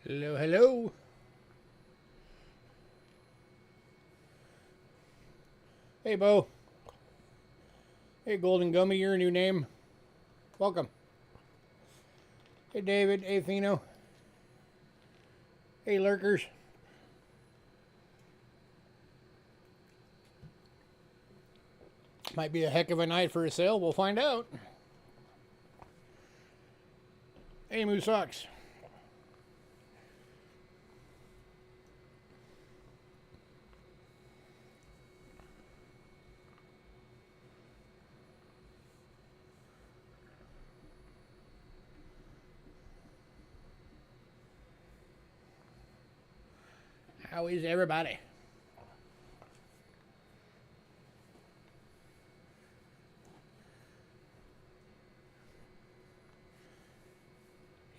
Hello, hello. Hey, Bo. Hey, Golden Gummy, your new name. Welcome. Hey, David. Hey, Fino. Hey, lurkers. Might be a heck of a night for a sale. We'll find out. Hey, Moose Socks. How is everybody?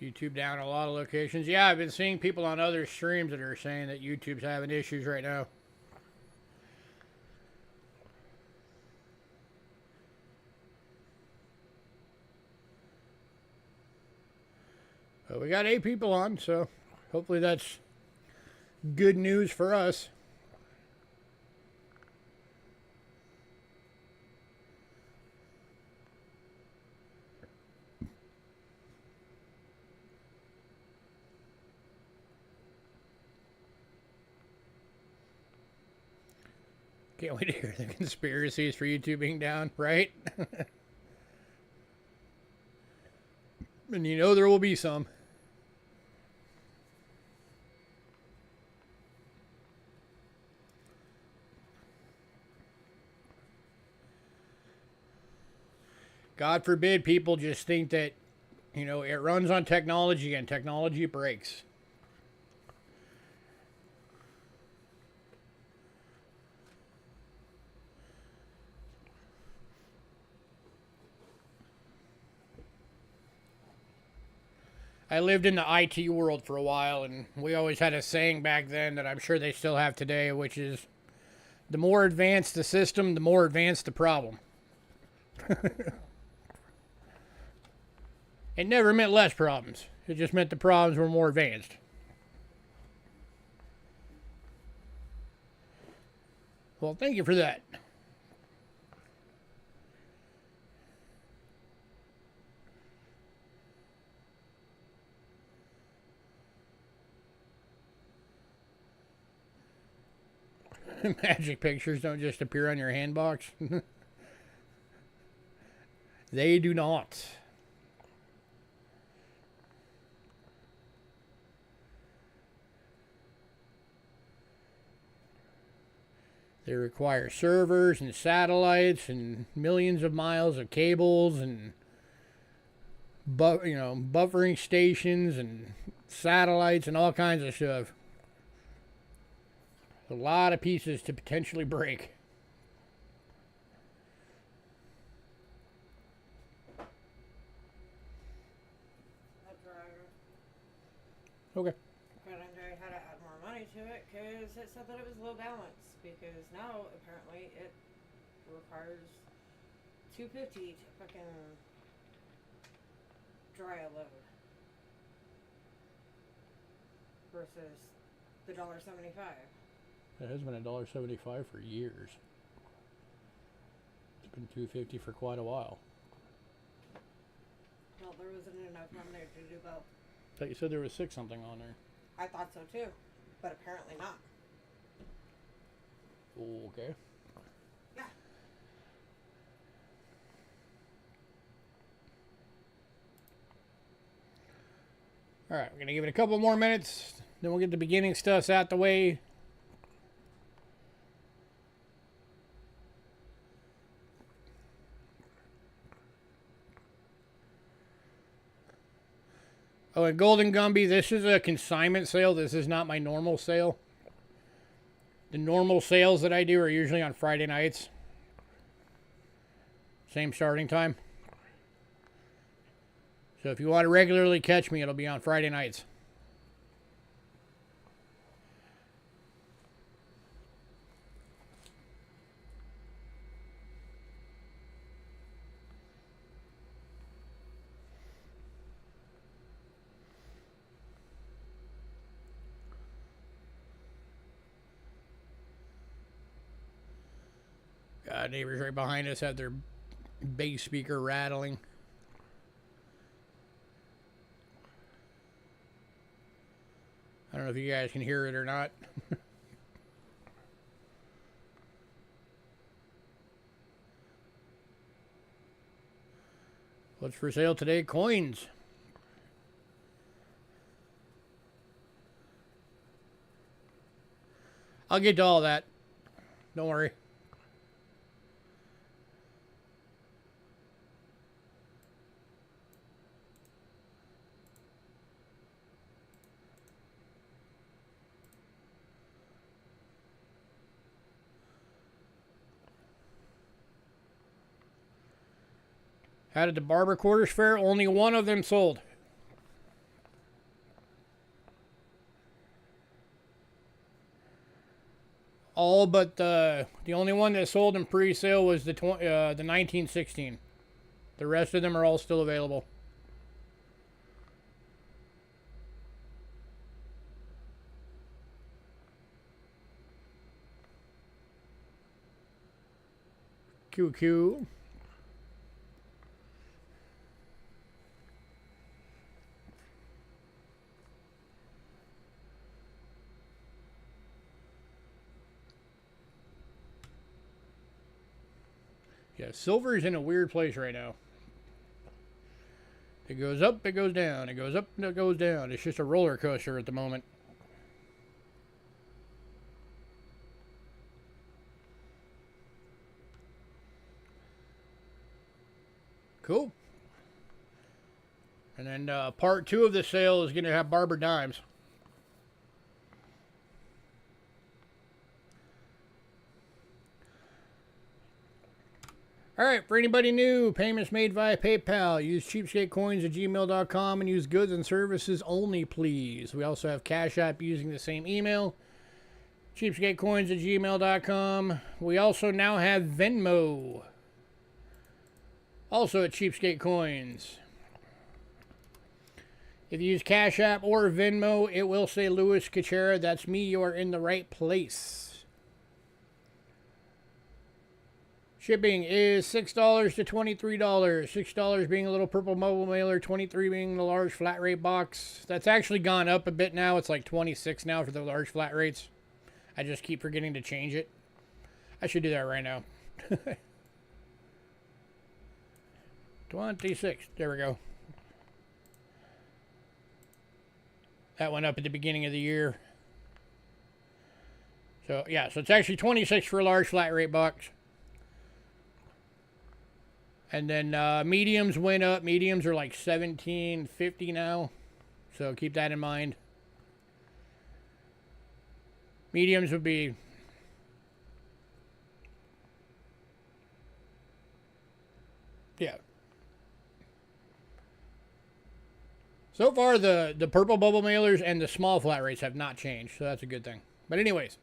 YouTube down in a lot of locations. Yeah, I've been seeing people on other streams that are saying that YouTube's having issues right now. But we got 8 people on, so hopefully that's good news for us. Can't wait to hear the conspiracies for YouTube being down, right? And you know there will be some. God forbid people just think that, you know, it runs on technology and technology breaks. I lived in the IT world for a while, and we always had a saying back then that I'm sure they still have today, which is the more advanced the system, the more advanced the problem. It never meant less problems. It just meant the problems were more advanced. Well, thank you for that. Magic pictures don't just appear on your handbox. They do not. They require servers and satellites and millions of miles of cables and buffering stations and satellites and all kinds of stuff. A lot of pieces to potentially break. Okay. But I had to add more money to it because it said that it was low balance. Because now apparently it requires $2.50 to fucking dry a load versus the $1.75. It has been $1.75 for years. It's been $2.50 for quite a while. Well, there wasn't enough on there to do both. I thought you said there was 6 something on there. I thought so too, but apparently not. Okay. Yeah. All right, we're going to give it a couple more minutes. Then we'll get the beginning stuff out the way. Oh, and Golden Gumby, this is a consignment sale. This is not my normal sale. The normal sales that I do are usually on Friday nights. Same starting time. So if you want to regularly catch me, it'll be on Friday nights. neighbors right behind us have their bass speaker rattling. I don't know if you guys can hear it or not. What's for sale today? Coins. I'll get to all that. Don't worry. How did the barber quarters fare? Only one of them sold. All but the only one that sold in pre-sale was the 1916. The rest of them are all still available. QQ. Yeah, silver is in a weird place right now. It goes up, it goes down. It goes up, it goes down. It's just a roller coaster at the moment. Cool. And then part 2 of the sale is going to have barber dimes. Alright, for anybody new, payments made via PayPal. Use cheapskatecoins@gmail.com and use goods and services only, please. We also have Cash App using the same email, cheapskatecoins@gmail.com. We also now have Venmo, also at Cheapskate Coins. If you use Cash App or Venmo, it will say Louis Cachera. That's me. You are in the right place. Shipping is $6 to $23. $6 being a little purple mobile mailer, $23 being the large flat rate box. That's actually gone up a bit now. It's like $26 now for the large flat rates. I just keep forgetting to change it. I should do that right now. 26. There we go. That went up at the beginning of the year. So, yeah. So, it's actually $26 for a large flat rate box. And then mediums went up. Mediums are like $17.50 now. So keep that in mind. Mediums would be... yeah. So far, the purple bubble mailers and the small flat rates have not changed. So that's a good thing. But anyways...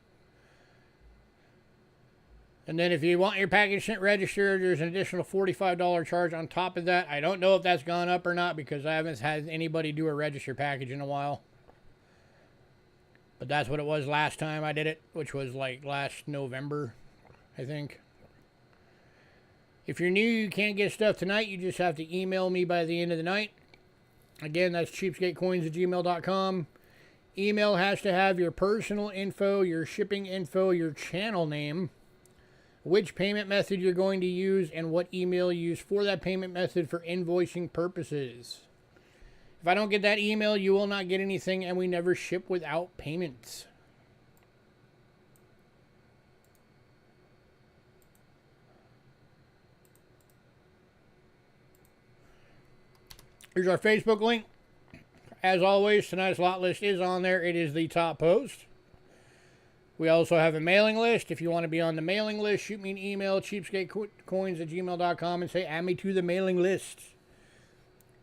and then if you want your package sent registered, there's an additional $45 charge on top of that. I don't know if that's gone up or not because I haven't had anybody do a register package in a while. But that's what it was last time I did it, which was like last November, I think. If you're new, you can't get stuff tonight. You just have to email me by the end of the night. Again, that's cheapskatecoins@gmail.com. Email has to have your personal info, your shipping info, your channel name, which payment method you're going to use, and what email you use for that payment method for invoicing purposes. If I don't get that email, you will not get anything, and we never ship without payments. Here's our Facebook link. As always, tonight's lot list is on there. It is the top post. We also have a mailing list. If you want to be on the mailing list, shoot me an email, cheapskatecoins@gmail.com, and say, add me to the mailing list.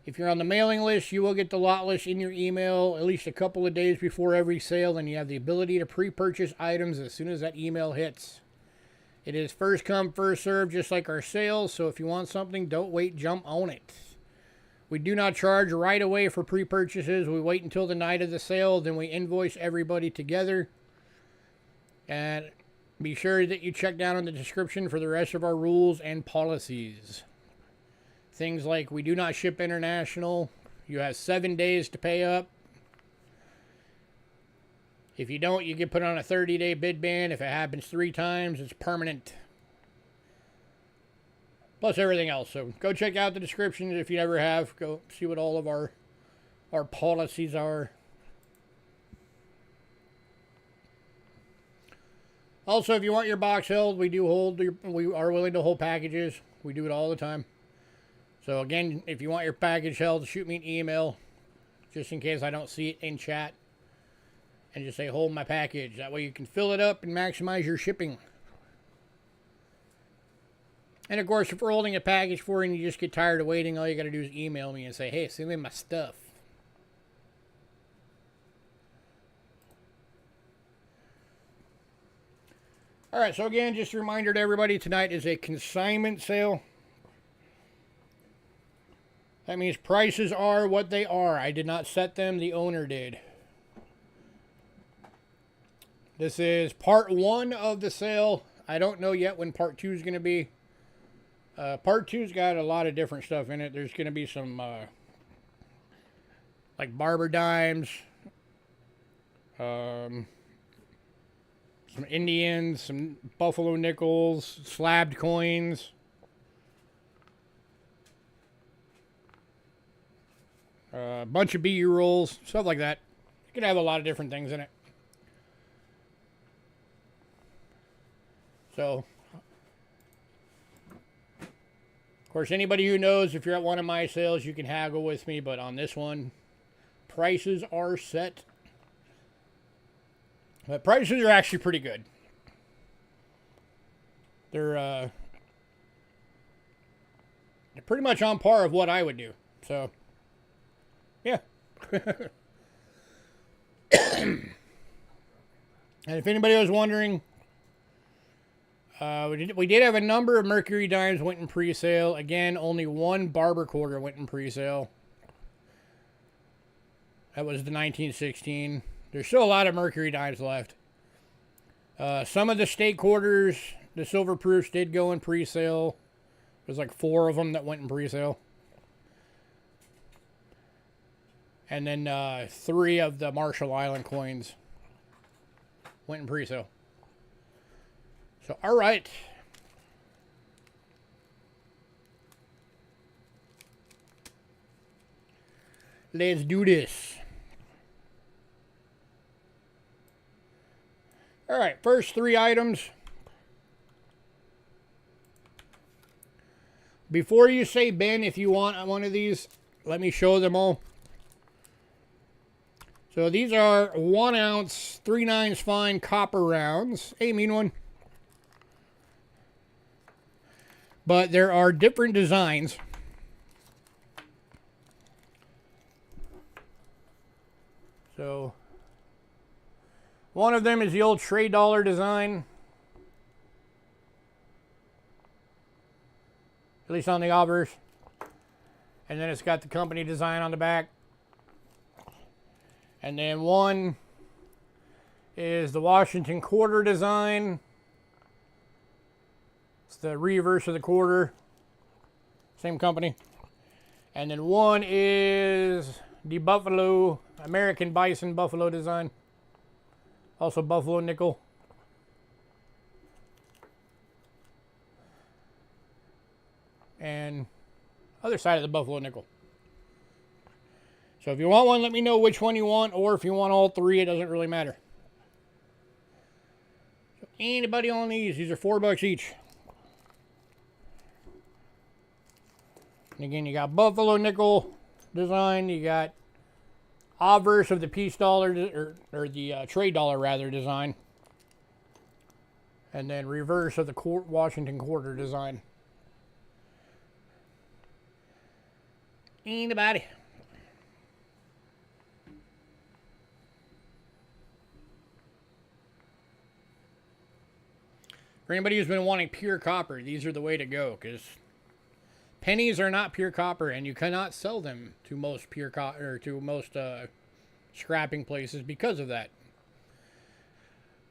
If you're on the mailing list, you will get the lot list in your email at least a couple of days before every sale, and you have the ability to pre-purchase items as soon as that email hits. It is first come, first served, just like our sales, so if you want something, don't wait, jump on it. We do not charge right away for pre-purchases. We wait until the night of the sale, then we invoice everybody together. And be sure that you check down in the description for the rest of our rules and policies. Things like we do not ship international. You have 7 days to pay up. If you don't, you get put on a 30-day bid ban. If it happens 3 times, it's permanent. Plus everything else. So go check out the description if you never have. Go see what all of our policies are. Also, if you want your box held, we are willing to hold packages. We do it all the time. So again, if you want your package held, shoot me an email, just in case I don't see it in chat. And just say, hold my package. That way you can fill it up and maximize your shipping. And of course, if we're holding a package for you and you just get tired of waiting, all you got to do is email me and say, hey, send me my stuff. Alright, so again, just a reminder to everybody, tonight is a consignment sale. That means prices are what they are. I did not set them, the owner did. This is part 1 of the sale. I don't know yet when part 2 is going to be. Part 2's got a lot of different stuff in it. There's going to be some like barber dimes, some Indians, some buffalo nickels, slabbed coins. A bunch of BU rolls, stuff like that. You can have a lot of different things in it. So, of course, anybody who knows, if you're at one of my sales, you can haggle with me. But on this one, prices are set. But prices are actually pretty good. They're pretty much on par of what I would do. So, yeah. And if anybody was wondering, we did have a number of Mercury dimes went in pre-sale. Again, only one barber quarter went in pre-sale. That was the 1916. There's still a lot of Mercury dimes left. Some of the state quarters, the silver proofs, did go in pre-sale. There's like 4 of them that went in pre-sale. And then 3 of the Marshall Island coins went in pre-sale. So, all right. Let's do this. All right, first 3 items. Before you say, Ben, if you want one of these, let me show them all. So these are 1 ounce, 3/9 fine copper rounds. Hey, mean one. But there are different designs. So, one of them is the old trade dollar design. At least on the obverse. And then it's got the company design on the back. And then one is the Washington quarter design. It's the reverse of the quarter. Same company. And then one is the Buffalo, American Bison Buffalo design. Also Buffalo nickel. And other side of the Buffalo nickel. So if you want one, let me know which one you want, or if you want all 3, it doesn't really matter. So anybody on these are $4 each. And again, you got Buffalo nickel design, you got obverse of the piece dollar, or the trade dollar rather, design. And then reverse of the Washington quarter design. Anybody? For anybody who's been wanting pure copper, these are the way to go, because pennies are not pure copper, and you cannot sell them to most pure copper, or to most scrapping places because of that.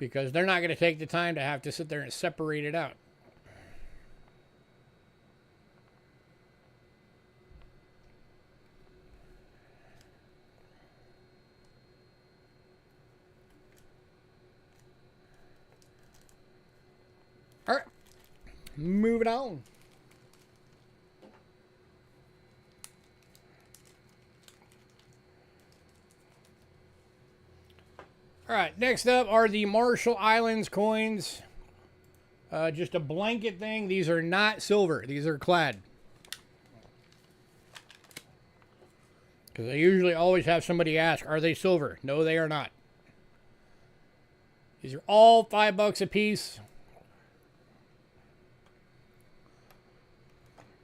because they're not going to take the time to have to sit there and separate it out. All right, moving on. All right, next up are the Marshall Islands coins. Just a blanket thing. These are not silver. These are clad. Because I usually always have somebody ask, are they silver? No, they are not. These are all $5 a piece.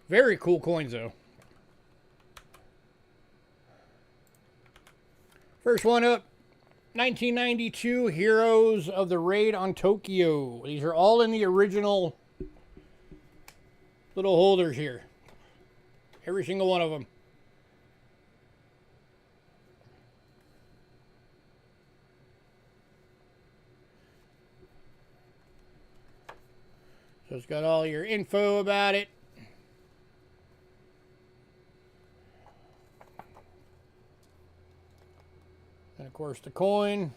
Very cool coins, though. First one up. 1992 Heroes of the Raid on Tokyo. These are all in the original little holders here. Every single one of them. So it's got all your info about it. And of course the coin.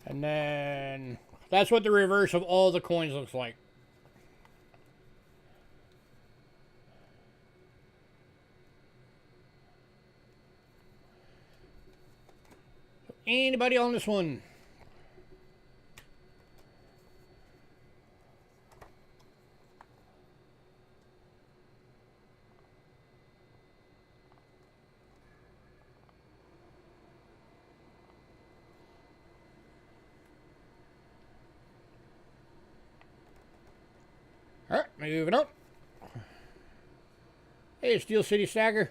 And then that's what the reverse of all the coins looks like. So anybody on this one? All right, moving on. Hey, Steel City Stagger.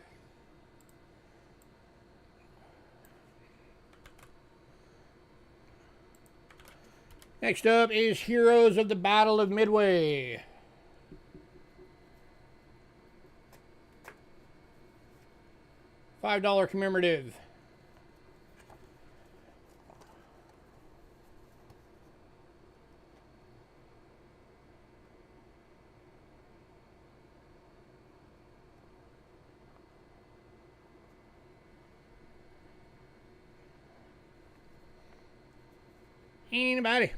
Next up is Heroes of the Battle of Midway. $5 commemorative. Anybody?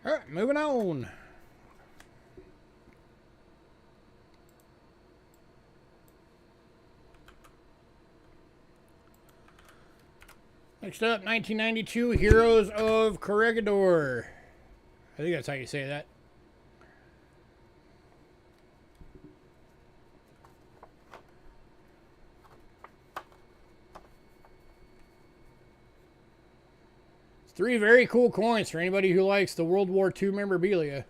All right, moving on. Next up, 1992 Heroes of Corregidor. I think that's how you say that. It's 3 very cool coins for anybody who likes the World War II memorabilia.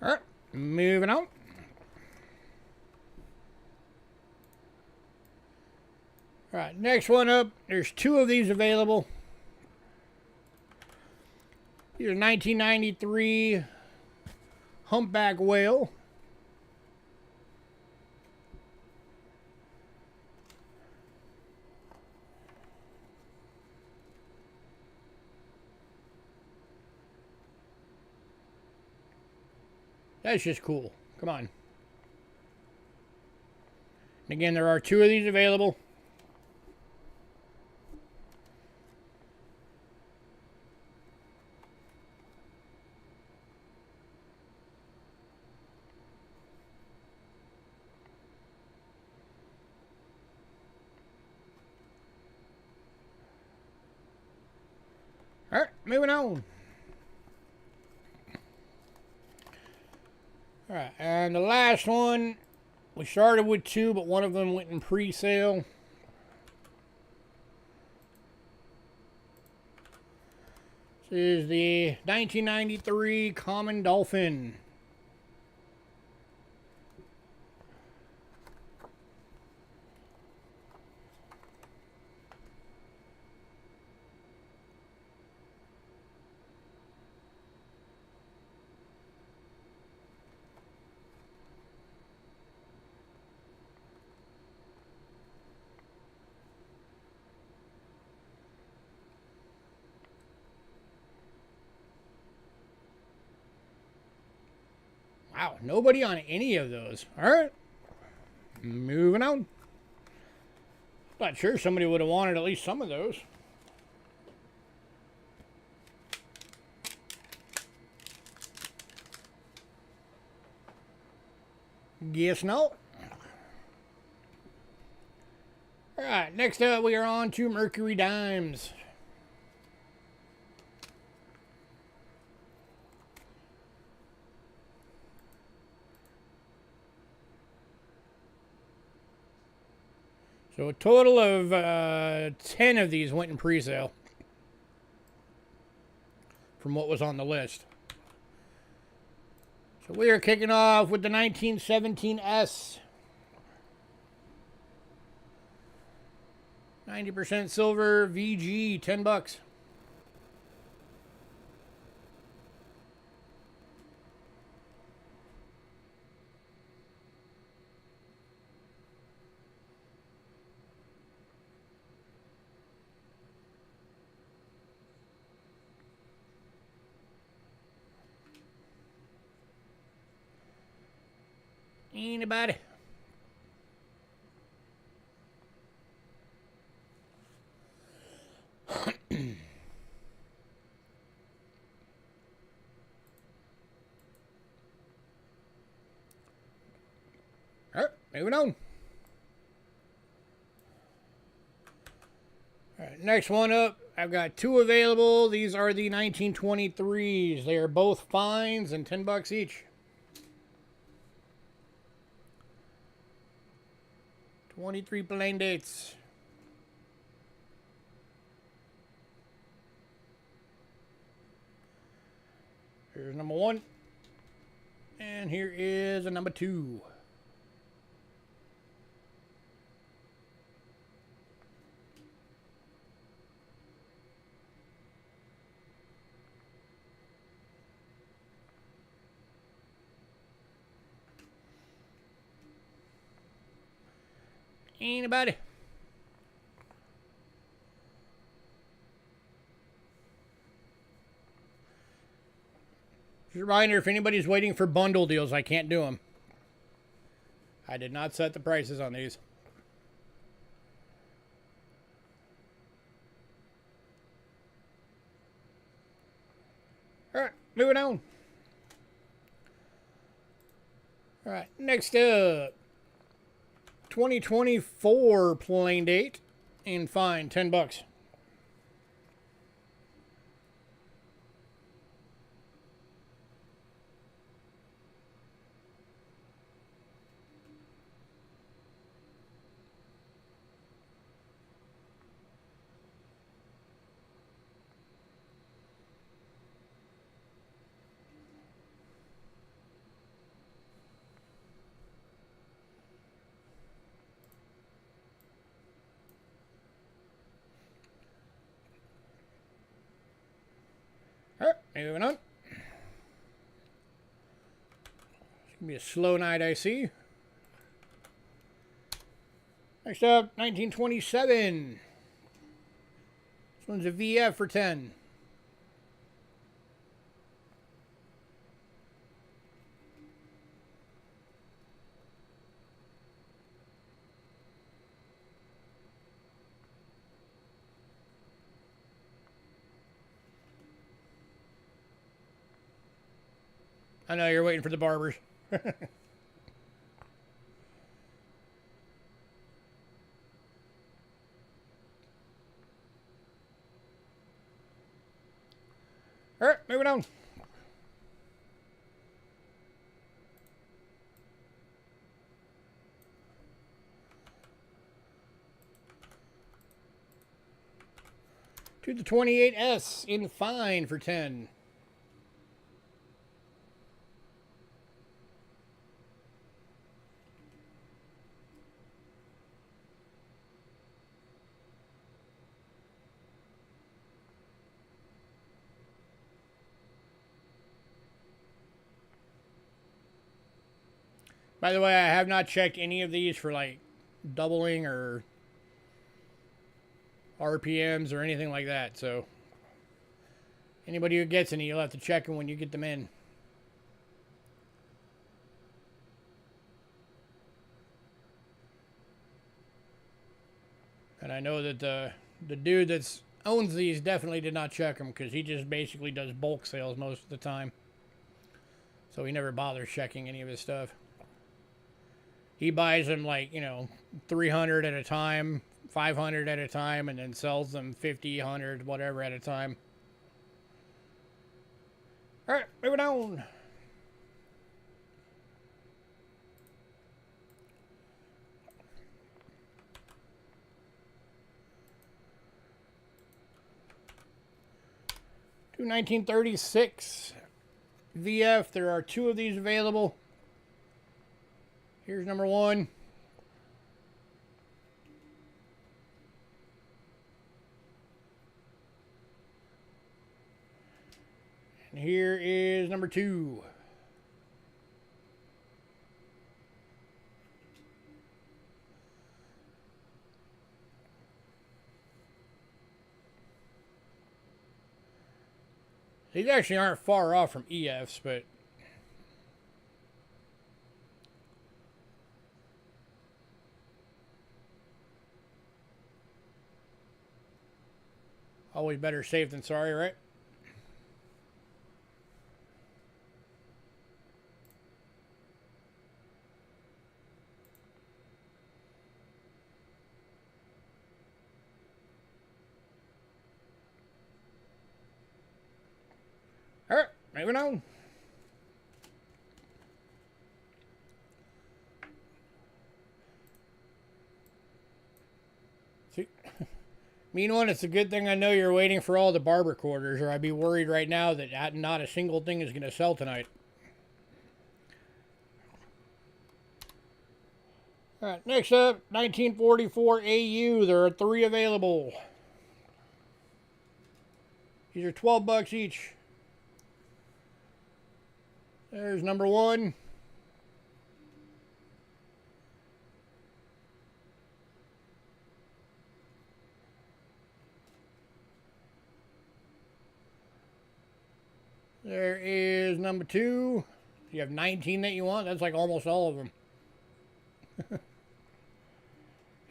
All right, moving on. All right, next one up. There's 2 of these available. These are 1993 Humpback Whale. That's just cool. Come on. And again, there are 2 of these available. moving on. Alright, and the last one, we started with two, but one of them went in pre-sale. This is the 1993 Common Dolphin. Wow, nobody on any of those. Alright. Moving on. Not sure somebody would have wanted at least some of those. Guess not. Alright, next up we are on to Mercury Dimes. So a total of 10 of these went in pre-sale from what was on the list. So we are kicking off with the 1917 S. 90% silver VG, $10. Anybody? Alright, moving on. Alright, next one up. I've got two available. These are the 1923s. They are both fines and $10 each. 23 plain dates. Here's number one. And here is a number two. Anybody? Just a reminder, if anybody's waiting for bundle deals, I can't do them. I did not set the prices on these. Alright, moving on. Alright, next up. 2024 plain date and fine, $10. Alright, moving on. It's gonna be a slow night, I see. Next up, 1927. This one's a VF for 10. I know you're waiting for the barbers. All right, moving on. To the 28S in fine for 10. By the way, I have not checked any of these for like doubling or RPMs or anything like that. So anybody who gets any, you'll have to check them when you get them in. And I know that the dude that owns these definitely did not check them because he just basically does bulk sales most of the time. So he never bothers checking any of his stuff. He buys them like, 300 at a time, 500 at a time, and then sells them 50, 100, whatever at a time. All right, moving on. To 1936 VF. There are 2 of these available. Here's number 1. And here is number 2. These actually aren't far off from EFs, but always better safe than sorry, right? All right, moving on. See, meanwhile, it's a good thing I know you're waiting for all the barber quarters, or I'd be worried right now that not a single thing is going to sell tonight. All right, next up, 1944 AU. There are 3 available. These are $12 each. There's number 1. There is number 2. You have 19 that you want. That's like almost all of them.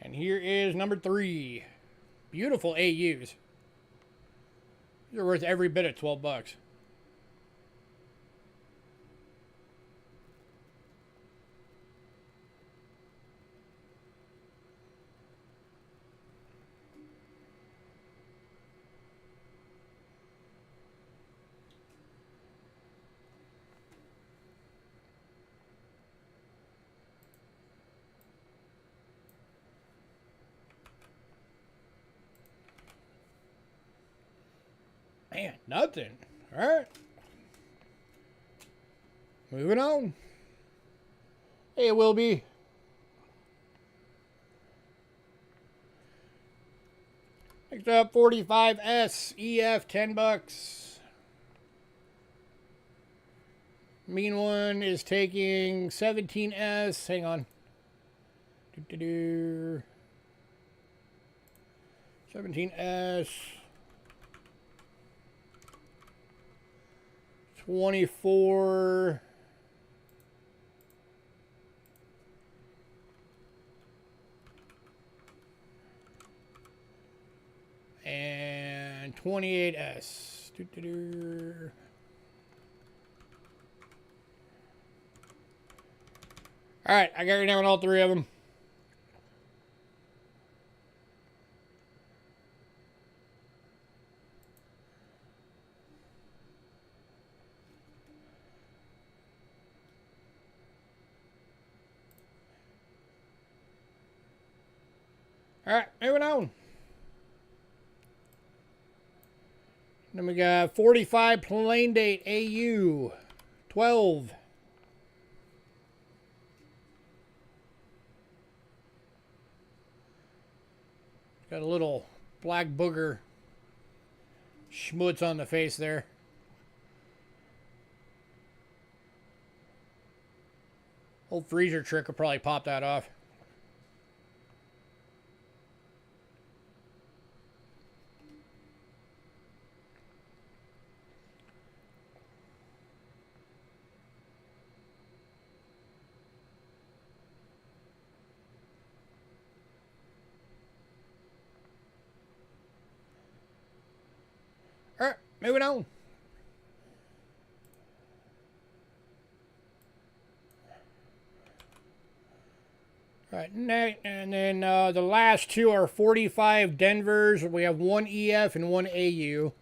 And here is number 3. Beautiful AUs. These are worth every bit of $12. Man, nothing. All right. Moving on. Hey, it will be. Next up, 45S EF, $10. Mean one is taking 17S. Hang on. 17S. 24. And 28S. All right, I got your name on all 3 of them. All right, moving on. Then we got 45 plain date AU 12. Got a little black booger schmutz on the face there. Old freezer trick will probably pop that off. All right, moving on. All right, and then the last two are 45 Denvers. We have one EF and one AU.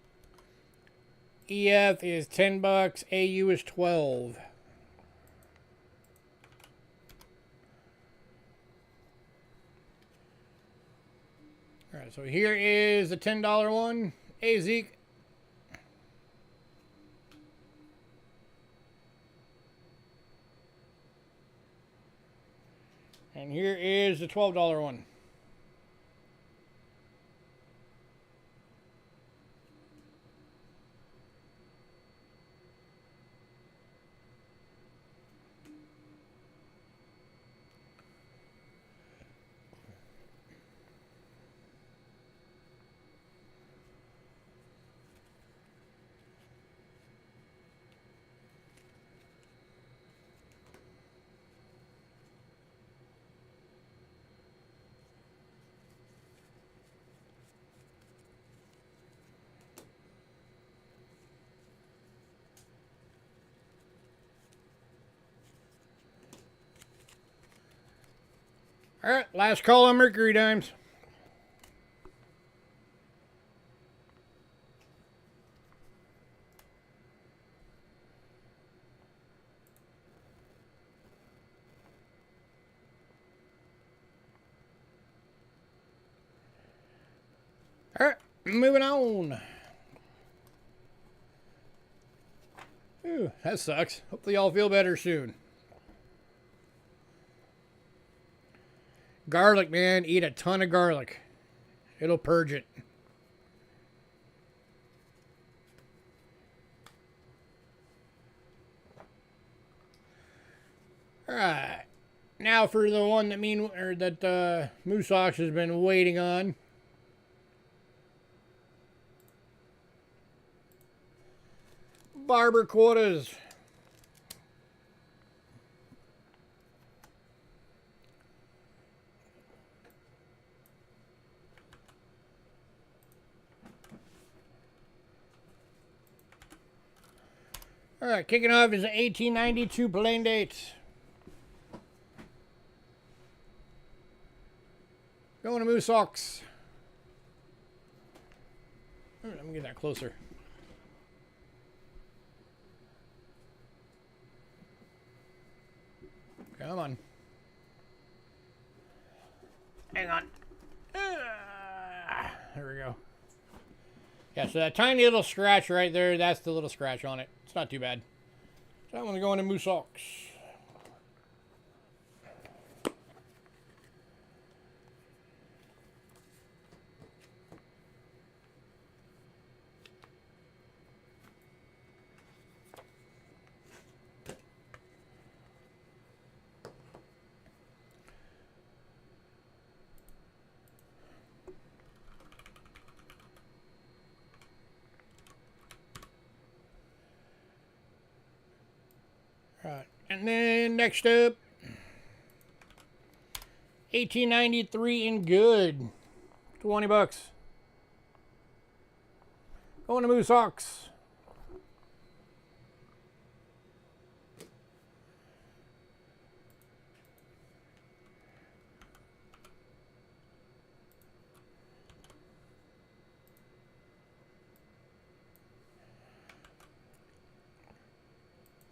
EF is $10, AU is 12. All right, so here is the $10 one. Hey, Zeke. And here is the $12 one. All right, last call on Mercury Dimes. All right, moving on. Ooh, that sucks. Hopefully y'all feel better soon. Garlic, man. Eat a ton of garlic. It'll purge it. Alright. Now for the one that Moose Ox has been waiting on. Barber quotas. All right, kicking off is an 1892 plain date. Going to Moose Ox. Let me get that closer. Come on. Hang on. There we go. Yeah, so that tiny little scratch right there, that's the little scratch on it. It's not too bad. So that one's going to Moose Ox. Right. And then next up, 1893 in good. $20. Going to Moose Ox.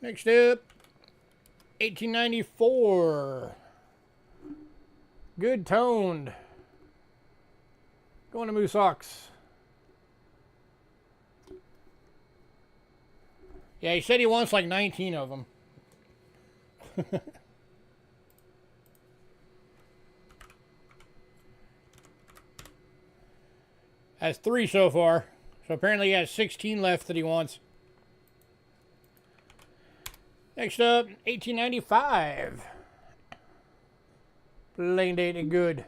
Next up, 1894. Good toned. Going to Moose Socks. Yeah, he said he wants like 19 of them. Has 3 so far. So apparently he has 16 left that he wants. Next up, 1895. Plain date and good.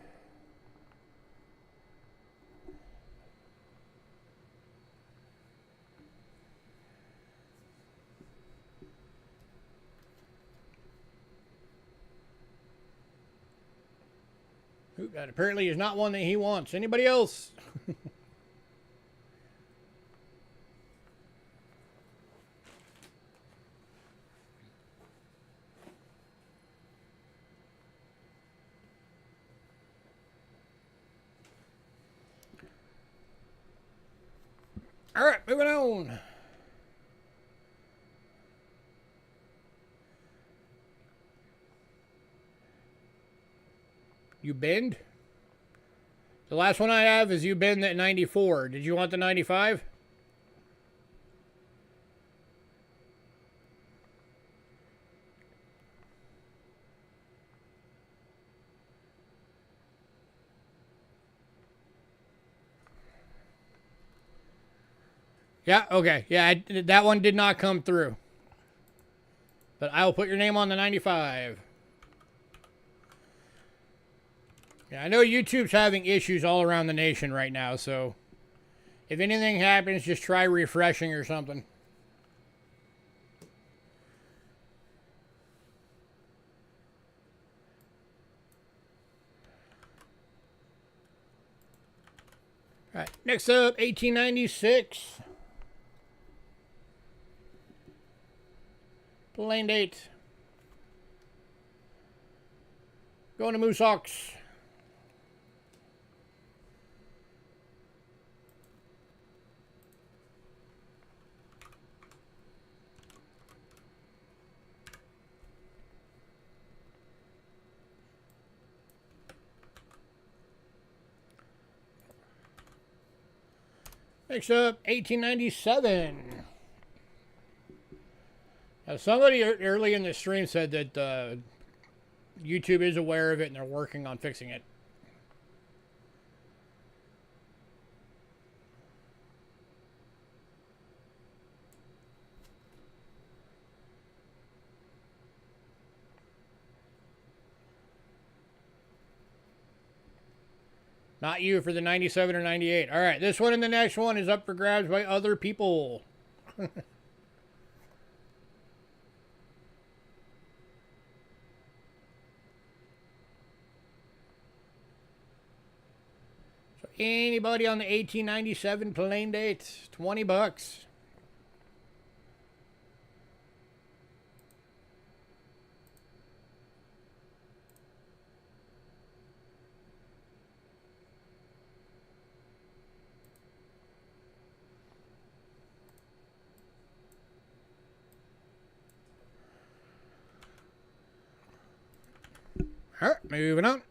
Ooh, that apparently is not one that he wants. Anybody else? All right, moving on. You bend? The last one I have is you bend at 94. Did you want the 95? Yeah, okay. Yeah, that one did not come through. But I will put your name on the 95. Yeah, I know YouTube's having issues all around the nation right now, so if anything happens, just try refreshing or something. All right, next up, 1896. Plain date. Going to Moose Socks. Next up, 1897. Now, somebody early in the stream said that YouTube is aware of it and they're working on fixing it. Not you for the 97 or 98. All right, this one and the next one is up for grabs by other people. So anybody on the 1897 plain date, 20 bucks. All right, moving on.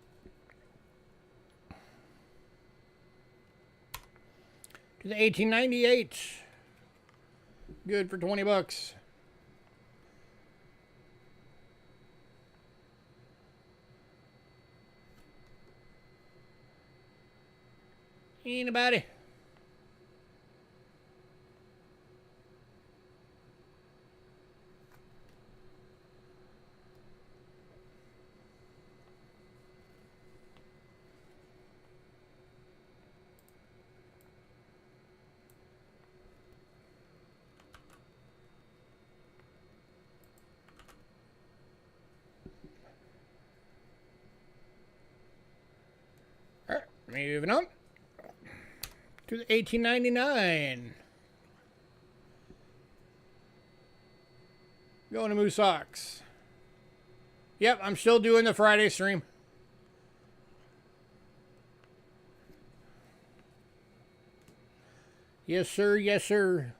To the 1898. Good for 20 bucks. Anybody? All right, moving on. To the 1899. Going to Moose Socks. Yep, I'm still doing the Friday stream. Yes, sir. Yes, sir.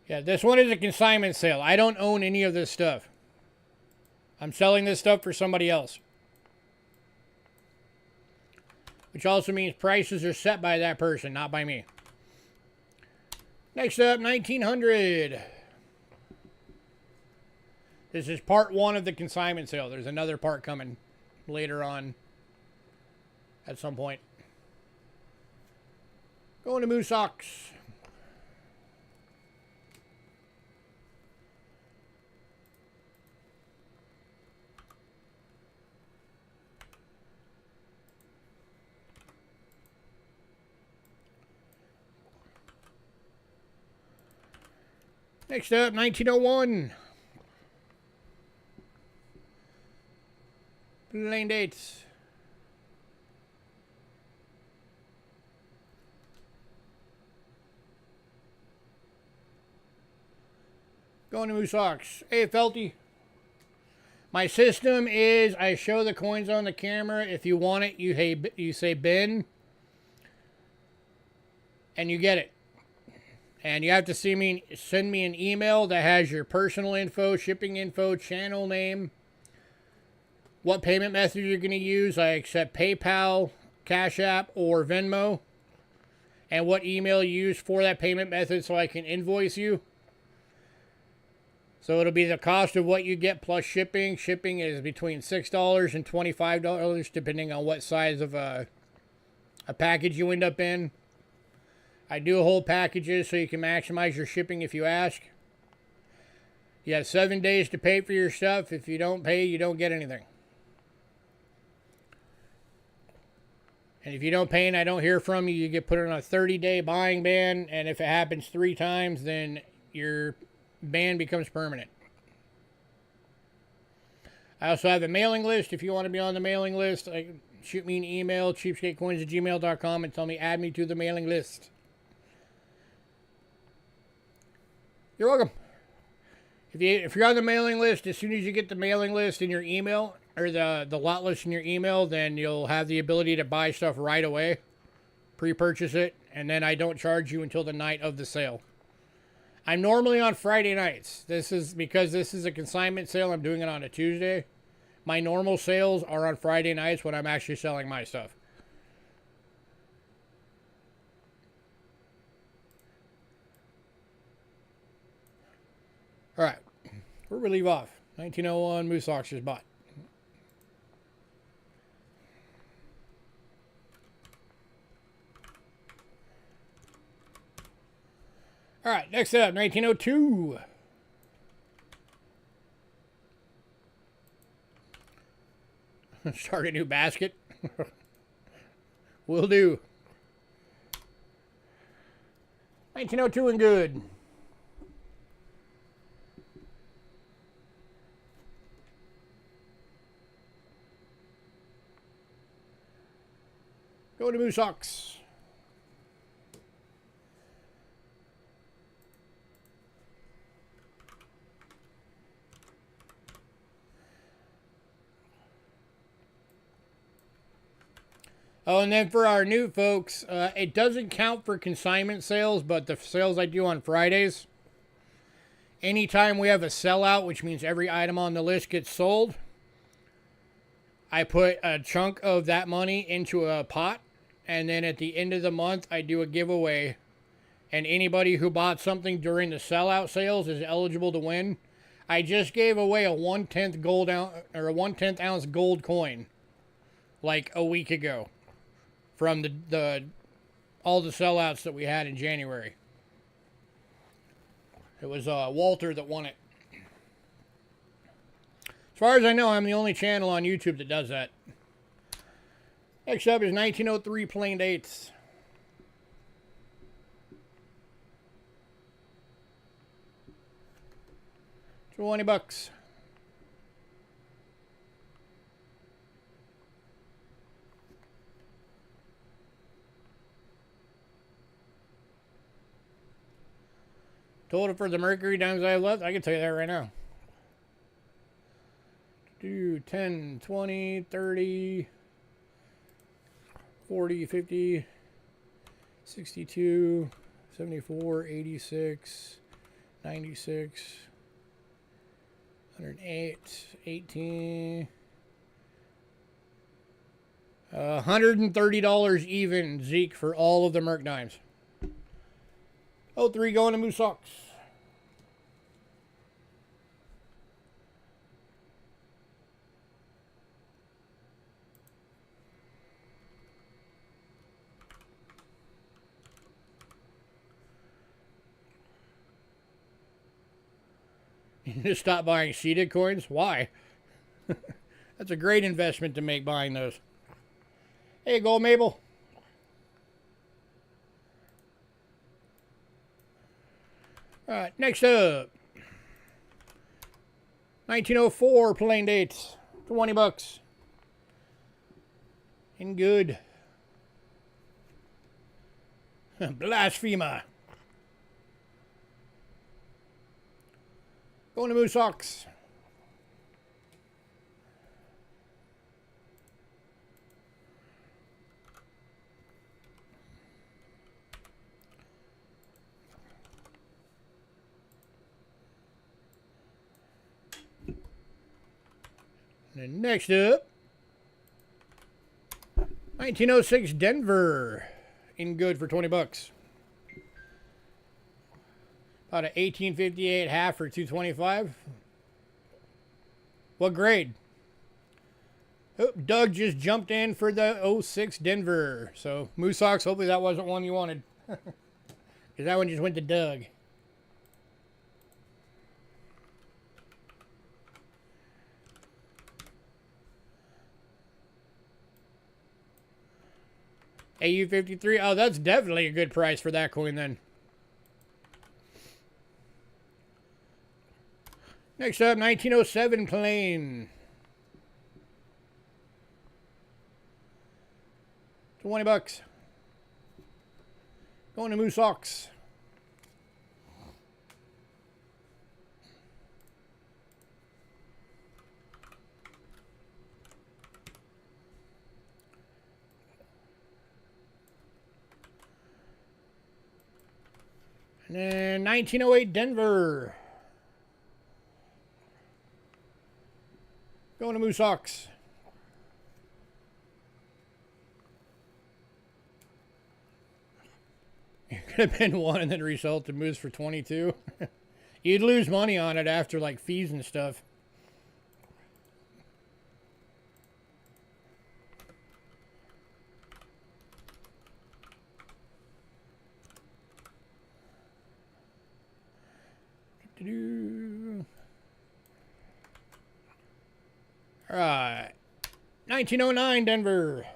Yeah, this one is a consignment sale. I don't own any of this stuff. I'm selling this stuff for somebody else. Which also means prices are set by that person, not by me. Next up, 1900. This is part one of the consignment sale. There's another part coming later on at some point. Going to Moose Socks. Next up, 1901. Plain dates. Going to Moose Socks. Hey, Felty. My system is I show the coins on the camera. If you want it, you say bin. And you get it. And you have to send me an email that has your personal info, shipping info, channel name, what payment method you're going to use. I accept PayPal, Cash App, or Venmo. And what email you use for that payment method so I can invoice you. So it'll be the cost of what you get plus shipping. Shipping is between $6 and $25 depending on what size of a package you end up in. I do whole packages so you can maximize your shipping if you ask. You have 7 days to pay for your stuff. If you don't pay, you don't get anything. And if you don't pay and I don't hear from you, you get put on a 30-day buying ban. And if it happens 3 times, then your ban becomes permanent. I also have a mailing list. If you want to be on the mailing list, shoot me an email, cheapskatecoins@gmail.com, and tell me add me to the mailing list. You're welcome. If you're on the mailing list, as soon as you get the mailing list in your email, or the lot list in your email, then you'll have the ability to buy stuff right away. Pre-purchase it, and then I don't charge you until the night of the sale. I'm normally on Friday nights. This is because this is a consignment sale. I'm doing it on a Tuesday. My normal sales are on Friday nights when I'm actually selling my stuff. All right, where we leave off? 1901 Moose Socks is bought. All right, next up, 1902. Start a new basket. Will do. 1902 and good. Go to Moose Socks. Oh, and then for our new folks, it doesn't count for consignment sales, but the sales I do on Fridays, anytime we have a sellout, which means every item on the list gets sold, I put a chunk of that money into a pot, and then at the end of the month, I do a giveaway, and anybody who bought something during the sellout sales is eligible to win. I just gave away a 1/10 gold ounce, or a 1/10 ounce gold coin, like a week ago, from all the sellouts that we had in January. It was Walter that won it. As far as I know, I'm the only channel on YouTube that does that. Next up is 1903 plain dates. $20. Total for the Mercury dimes I have left, I can tell you that right now. Do 10, 20, 30, 40, 50, 62, 74, 86, 96, 108, 18. $130 even, Zeke, for all of the Merc Dimes. 03 going to Moose Sox. You need to stop buying seeded coins? Why? That's a great investment to make buying those. Hey, go Mabel. Alright, next up. 1904 plain dates. 20 bucks. In good. Blasphemer. Going to Moose Sox. And next up, 1906 Denver. In good for 20 bucks. About an 1858 half for 225. What grade? Oh, Doug just jumped in for the 06 Denver. So, Moose Sox, hopefully that wasn't one you wanted. Because that one just went to Doug. AU53. Oh, that's definitely a good price for that coin then. Next up, 1907 plain. 20 bucks. Going to Moose Sox. And then 1908 Denver. Going to Moose Sox. It could have been one and then resell to Moose for 22. You'd lose money on it after like fees and stuff. All right. 1909 Denver.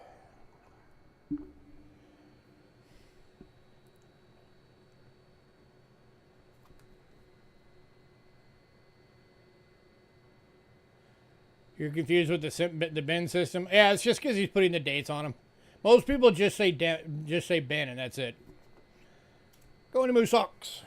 You're confused with the Ben system? Yeah, it's just because he's putting the dates on them. Most people just say Ben and that's it. Going to Moose Sox.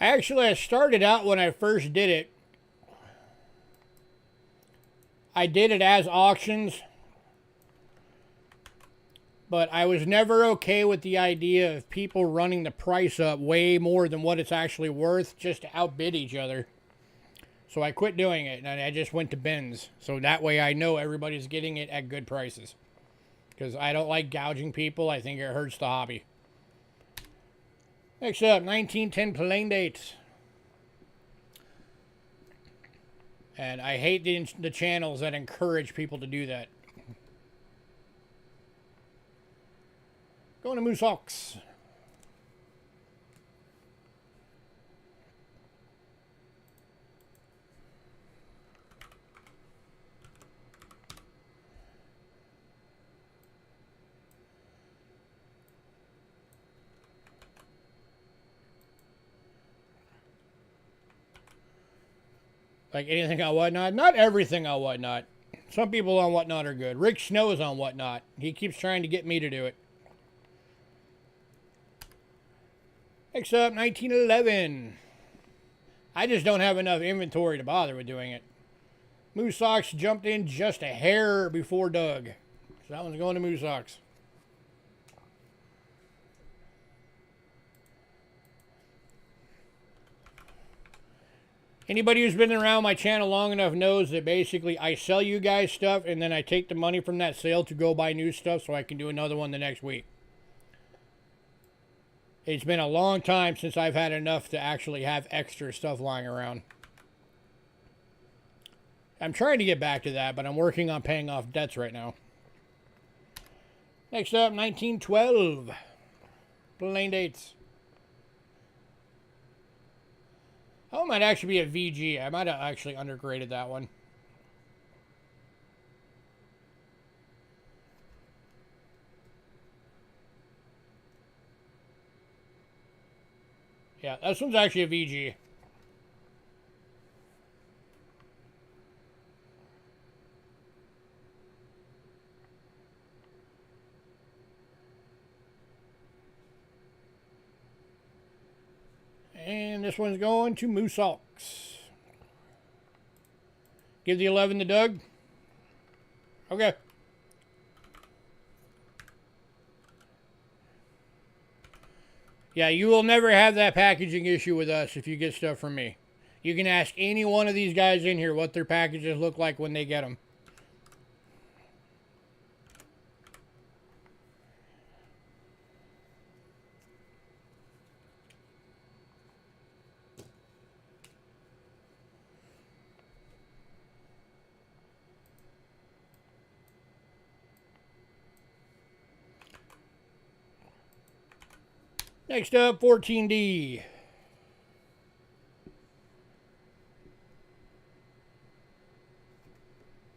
Actually, I started out when I first did it. I did it as auctions. But I was never okay with the idea of people running the price up way more than what it's actually worth just to outbid each other. So I quit doing it and I just went to Ben's. So that way I know everybody's getting it at good prices. Because I don't like gouging people. I think it hurts the hobby. Next up, 1910 plain dates. And I hate the channels that encourage people to do that. Going to Moose Sox. Like anything on Whatnot? Not everything on Whatnot. Some people on Whatnot are good. Rick Snow is on Whatnot. He keeps trying to get me to do it. Next up, 1911. I just don't have enough inventory to bother with doing it. Moose Sox jumped in just a hair before Doug. So that one's going to Moose Socks. Anybody who's been around my channel long enough knows that basically I sell you guys stuff and then I take the money from that sale to go buy new stuff so I can do another one the next week. It's been a long time since I've had enough to actually have extra stuff lying around. I'm trying to get back to that, but I'm working on paying off debts right now. Next up, 1912. Plain dates. Oh, it might actually be a VG. I might have actually undergraded that one. Yeah, this one's actually a VG. And this one's going to Moose Socks. Give the 11 to Doug. Okay. Yeah, you will never have that packaging issue with us if you get stuff from me. You can ask any one of these guys in here what their packages look like when they get them. Next up, 14D.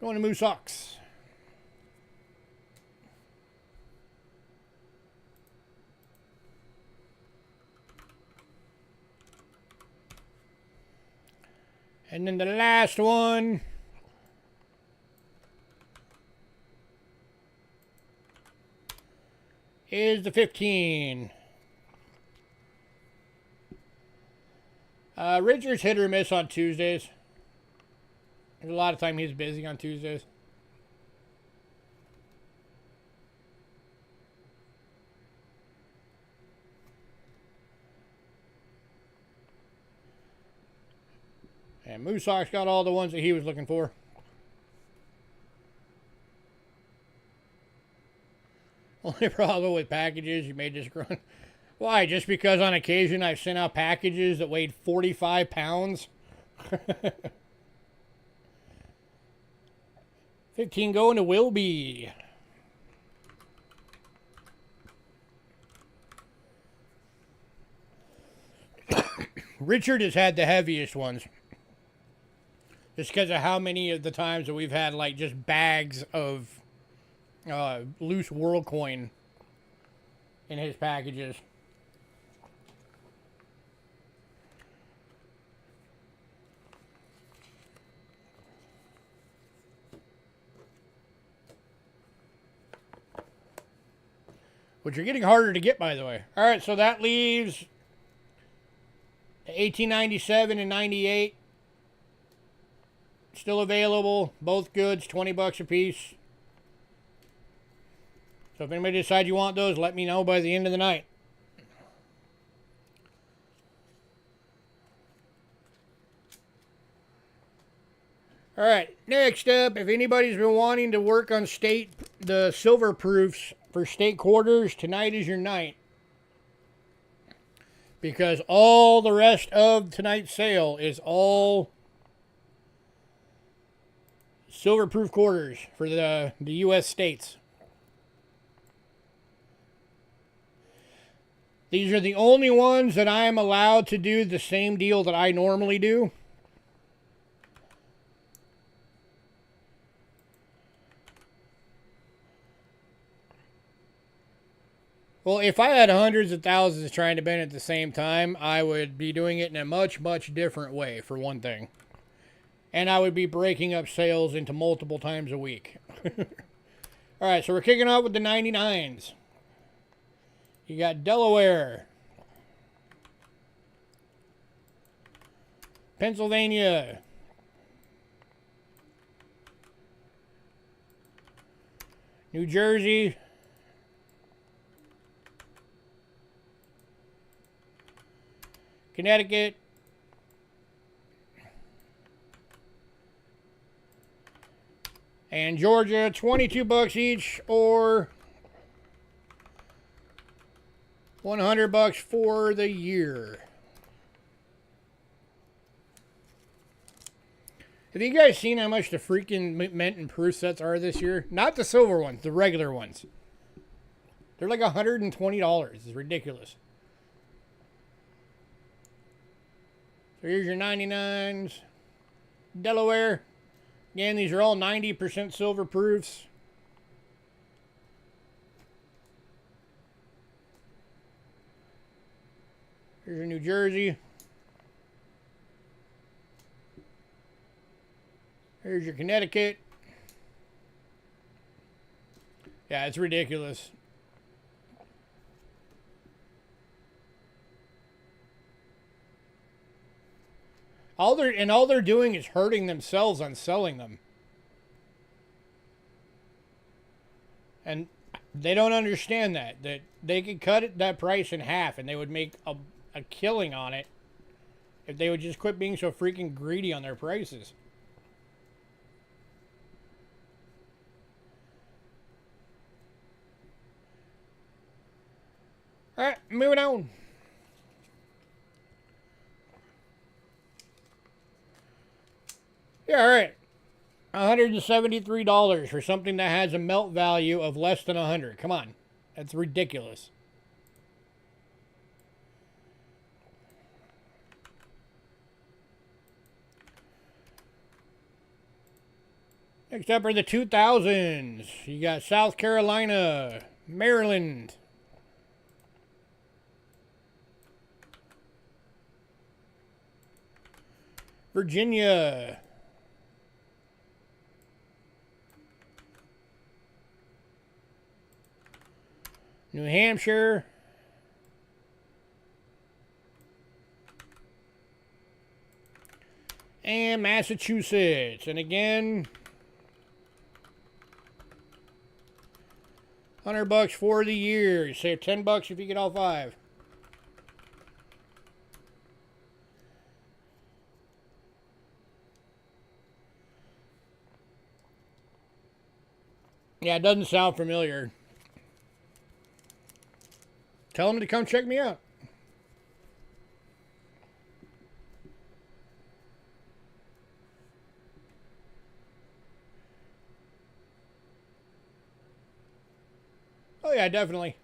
Going to Moose Socks. And then the last one is the 15. Richard's hit or miss on Tuesdays. There's a lot of time he's busy on Tuesdays. And Moose Socks got all the ones that he was looking for. Only problem with packages, you may just grunt. Why? Just because on occasion I've sent out packages that weighed 45 pounds? 15 going to Wilby. Richard has had the heaviest ones. Just because of how many of the times that we've had like just bags of loose world coin in his packages. Which are getting harder to get, by the way. All right, so that leaves 1897 and 98. Still available. Both goods, 20 bucks a piece. So if anybody decides you want those, let me know by the end of the night. All right, next up, if anybody's been wanting to work on the silver proofs for state quarters, tonight is your night. Because all the rest of tonight's sale is all silver proof quarters for the U.S. states. These are the only ones that I am allowed to do the same deal that I normally do. Well, if I had hundreds of thousands trying to bend at the same time, I would be doing it in a much, much different way, for one thing. And I would be breaking up sales into multiple times a week. All right, so we're kicking off with the 99s. You got Delaware, Pennsylvania, New Jersey. Connecticut. And Georgia, 22 bucks each, or 100 bucks for the year. Have you guys seen how much the freaking mint and proof sets are this year? Not the silver ones, the regular ones. They're like $120. It's ridiculous. So here's your 99s. Delaware. Again, these are all 90% silver proofs. Here's your New Jersey. Here's your Connecticut. Yeah, it's ridiculous. All they're doing is hurting themselves on selling them. And they don't understand that they could cut that price in half and they would make a killing on it if they would just quit being so freaking greedy on their prices. All right, moving on. Yeah, all right. $173 for something that has a melt value of less than 100. Come on. That's ridiculous. Next up are the 2000s. You got South Carolina, Maryland, Virginia, New Hampshire, and Massachusetts. And again, $100 for the year. You save $10 if you get all 5. Yeah, it doesn't sound familiar. Tell them to come check me out. Oh yeah, definitely.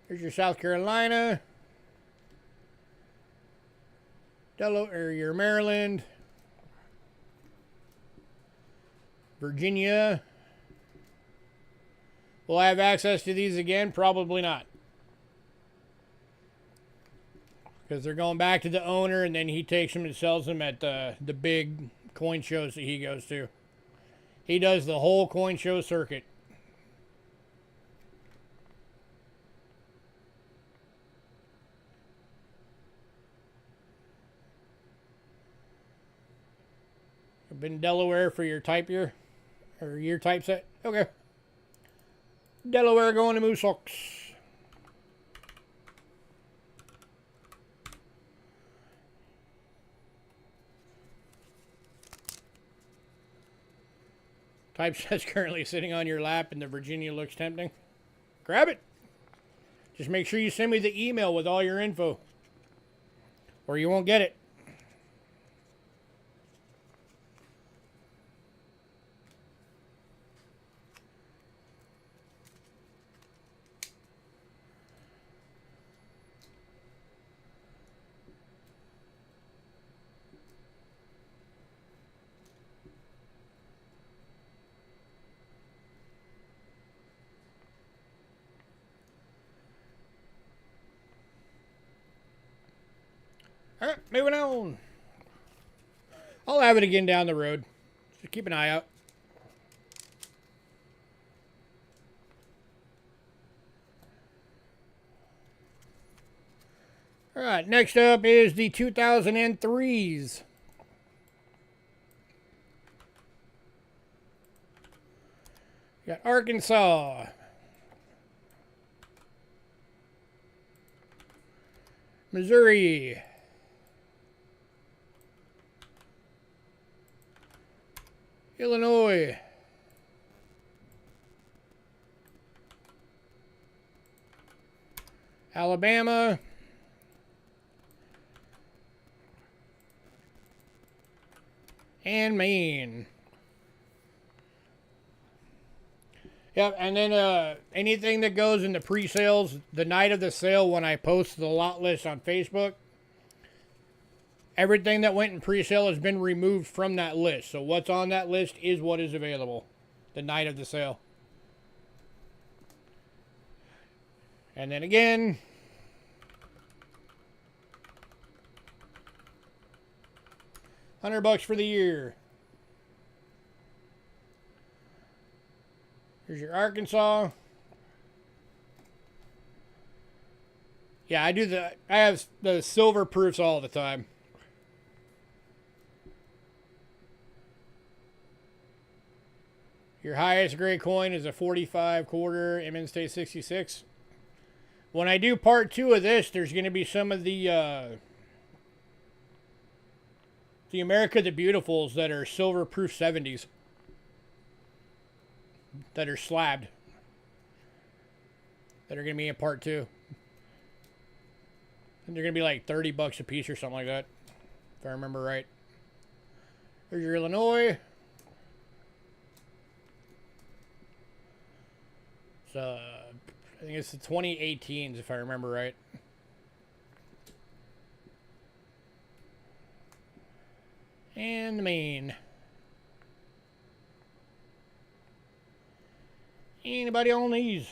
Here's your South Carolina, Delaware, or your Maryland, Virginia. Will I have access to these again? Probably not. Because they're going back to the owner and then he takes them and sells them at the big coin shows that he goes to. He does the whole coin show circuit. I've been in Delaware for your type year, or your type set. Okay. Delaware going to Moose Hooks. Type set's currently sitting on your lap and the Virginia looks tempting. Grab it. Just make sure you send me the email with all your info, or you won't get it. All right, moving on. I'll have it again down the road. So keep an eye out. All right, next up is the 2003s. Got Arkansas. Missouri. Illinois. Alabama. And Maine. Yep, and then anything that goes into pre-sales, the night of the sale when I post the lot list on Facebook, everything that went in pre-sale has been removed from that list. So what's on that list is what is available the night of the sale. And then again, $100 for the year. Here's your Arkansas. Yeah, I have the silver proofs all the time. Your highest grade coin is a 45 quarter MN State 66. When I do part 2 of this, there's going to be some of the America the Beautifuls that are silver proof 70s. That are slabbed. That are going to be in part 2. And they're going to be like $30 a piece or something like that. If I remember right. There's your Illinois. So, I think it's the 2018s if I remember right. And the Maine. Anybody on these?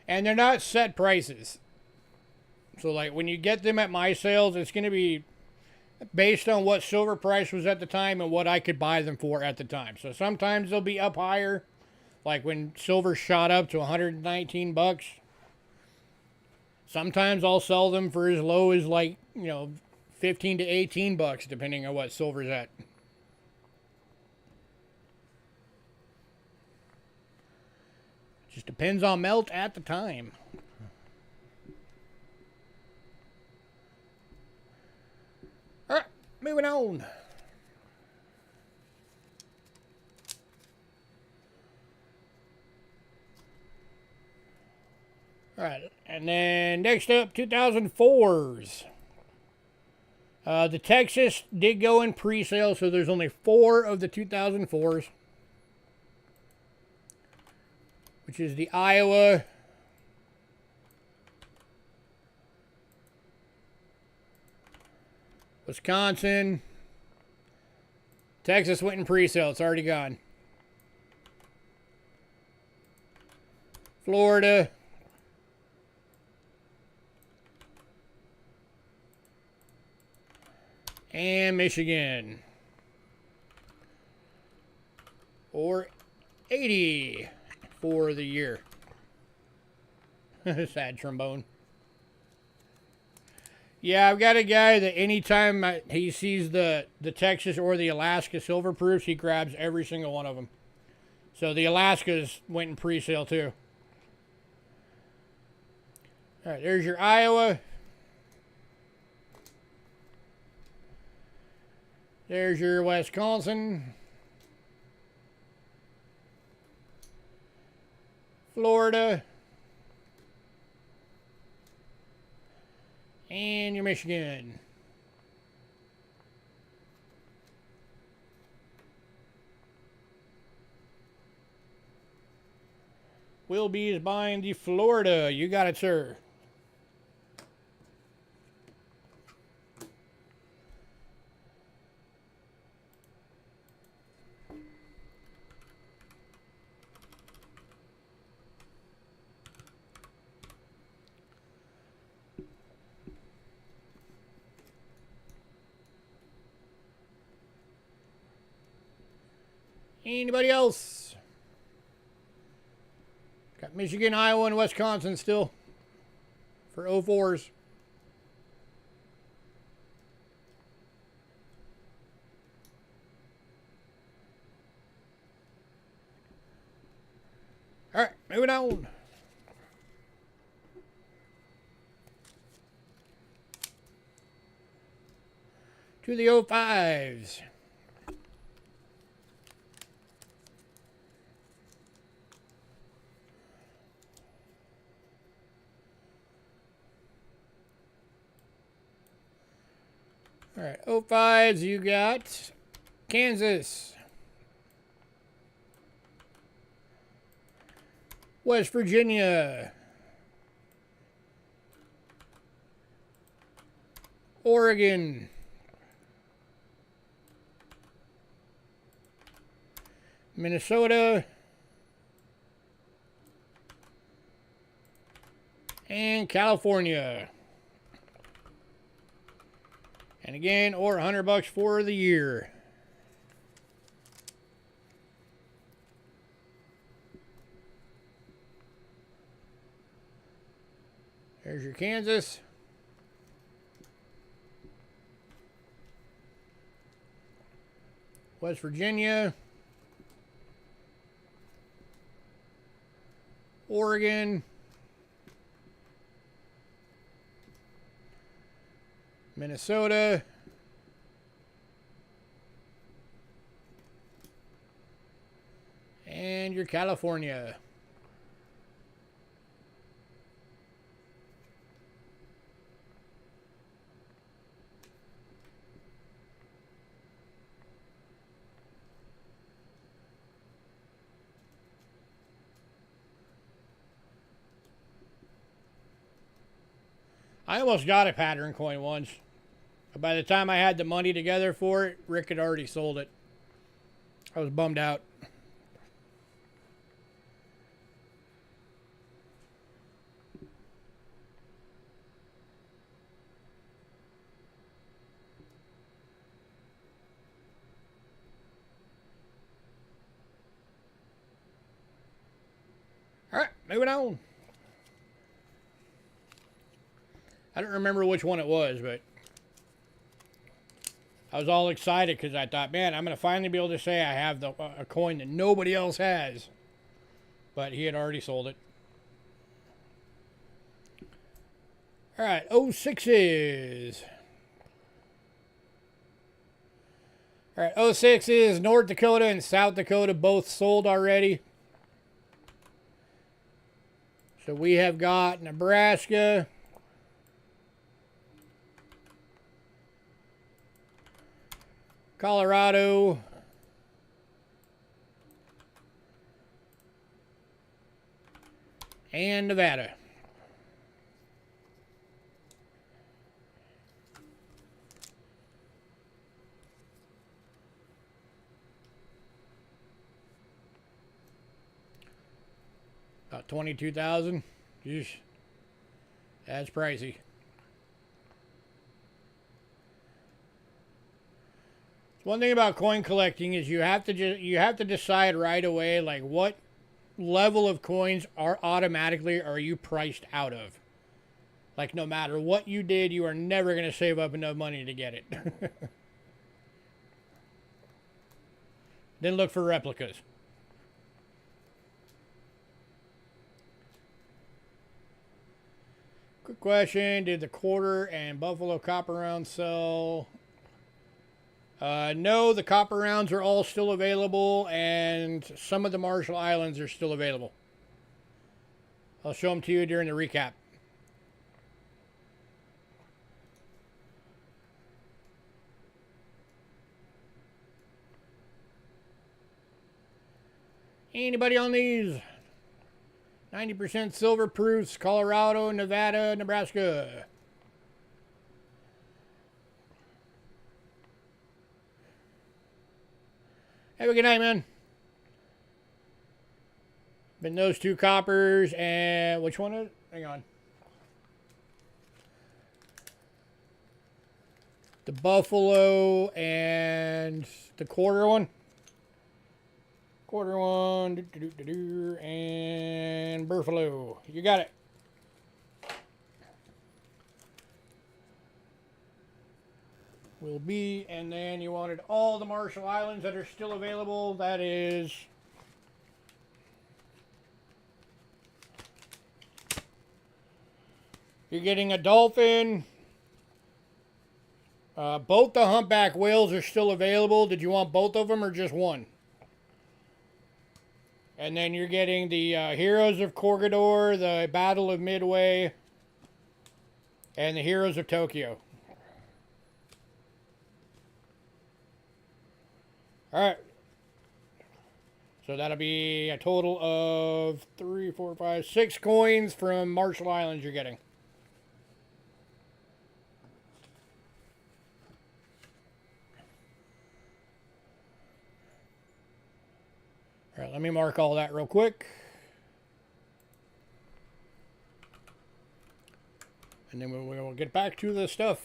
And they're not set prices. So like when you get them at my sales, it's going to be based on what silver price was at the time and what I could buy them for at the time. So sometimes they'll be up higher. Like when silver shot up to $119. Sometimes I'll sell them for as low as like, you know, $15 to $18 depending on what silver's at. Just depends on melt at the time. All right, moving on. All right, and then next up, 2004s. The Texas did go in pre-sale, so there's only 4 of the 2004s. Which is the Iowa, Wisconsin, Texas went in pre-sale. It's already gone. Florida, and Michigan. Or 80. For the year. Sad trombone. Yeah, I've got a guy that anytime he sees the Texas or the Alaska silver proofs, he grabs every single one of them. So the Alaskas went in pre-sale too. All right, there's your Iowa. There's your Wisconsin. Florida, and your Michigan. Wilby is buying the Florida. You got it, sir. Anybody else? Got Michigan, Iowa, and Wisconsin still for 04s. moving on. To the 05s. All right, 05s, you got Kansas, West Virginia, Oregon, Minnesota, and California. And again, or $100 for the year. There's your Kansas. West Virginia. Oregon. Minnesota. And your California. I almost got a pattern coin once. But by the time I had the money together for it, Rick had already sold it. I was bummed out. All right, moving on. I don't remember which one it was, but I was all excited because I thought, man, I'm going to finally be able to say I have a coin that nobody else has. But he had already sold it. All right, 06s. All right, 06s, North Dakota and South Dakota both sold already. So we have got Nebraska, Colorado, and Nevada. About 22,000. Yeesh. That's pricey. One thing about coin collecting is you have to decide right away, like, what level of coins are you priced out of. Like, no matter what you did, you are never going to save up enough money to get it. Then look for replicas. Quick question, did the quarter and Buffalo copper round sell? No, the copper rounds are all still available, and some of the Marshall Islands are still available. I'll show them to you during the recap. Anybody on these? 90% silver proofs, Colorado, Nevada, Nebraska. Have a good night, man. Been those two coppers and which one is it? Hang on. The Buffalo and the quarter one. Quarter one, and Buffalo. You got it. Will be, and then you wanted all the Marshall Islands that are still available. That is You're getting a dolphin. Both the humpback whales are still available. Did you want both of them or just one? And then you're getting the Heroes of Corridor, the Battle of Midway, and the Heroes of Tokyo. Alright. So that'll be a total of 3, 4, 5, 6 coins from Marshall Islands you're getting. Alright, let me mark all that real quick. And then we'll get back to the stuff.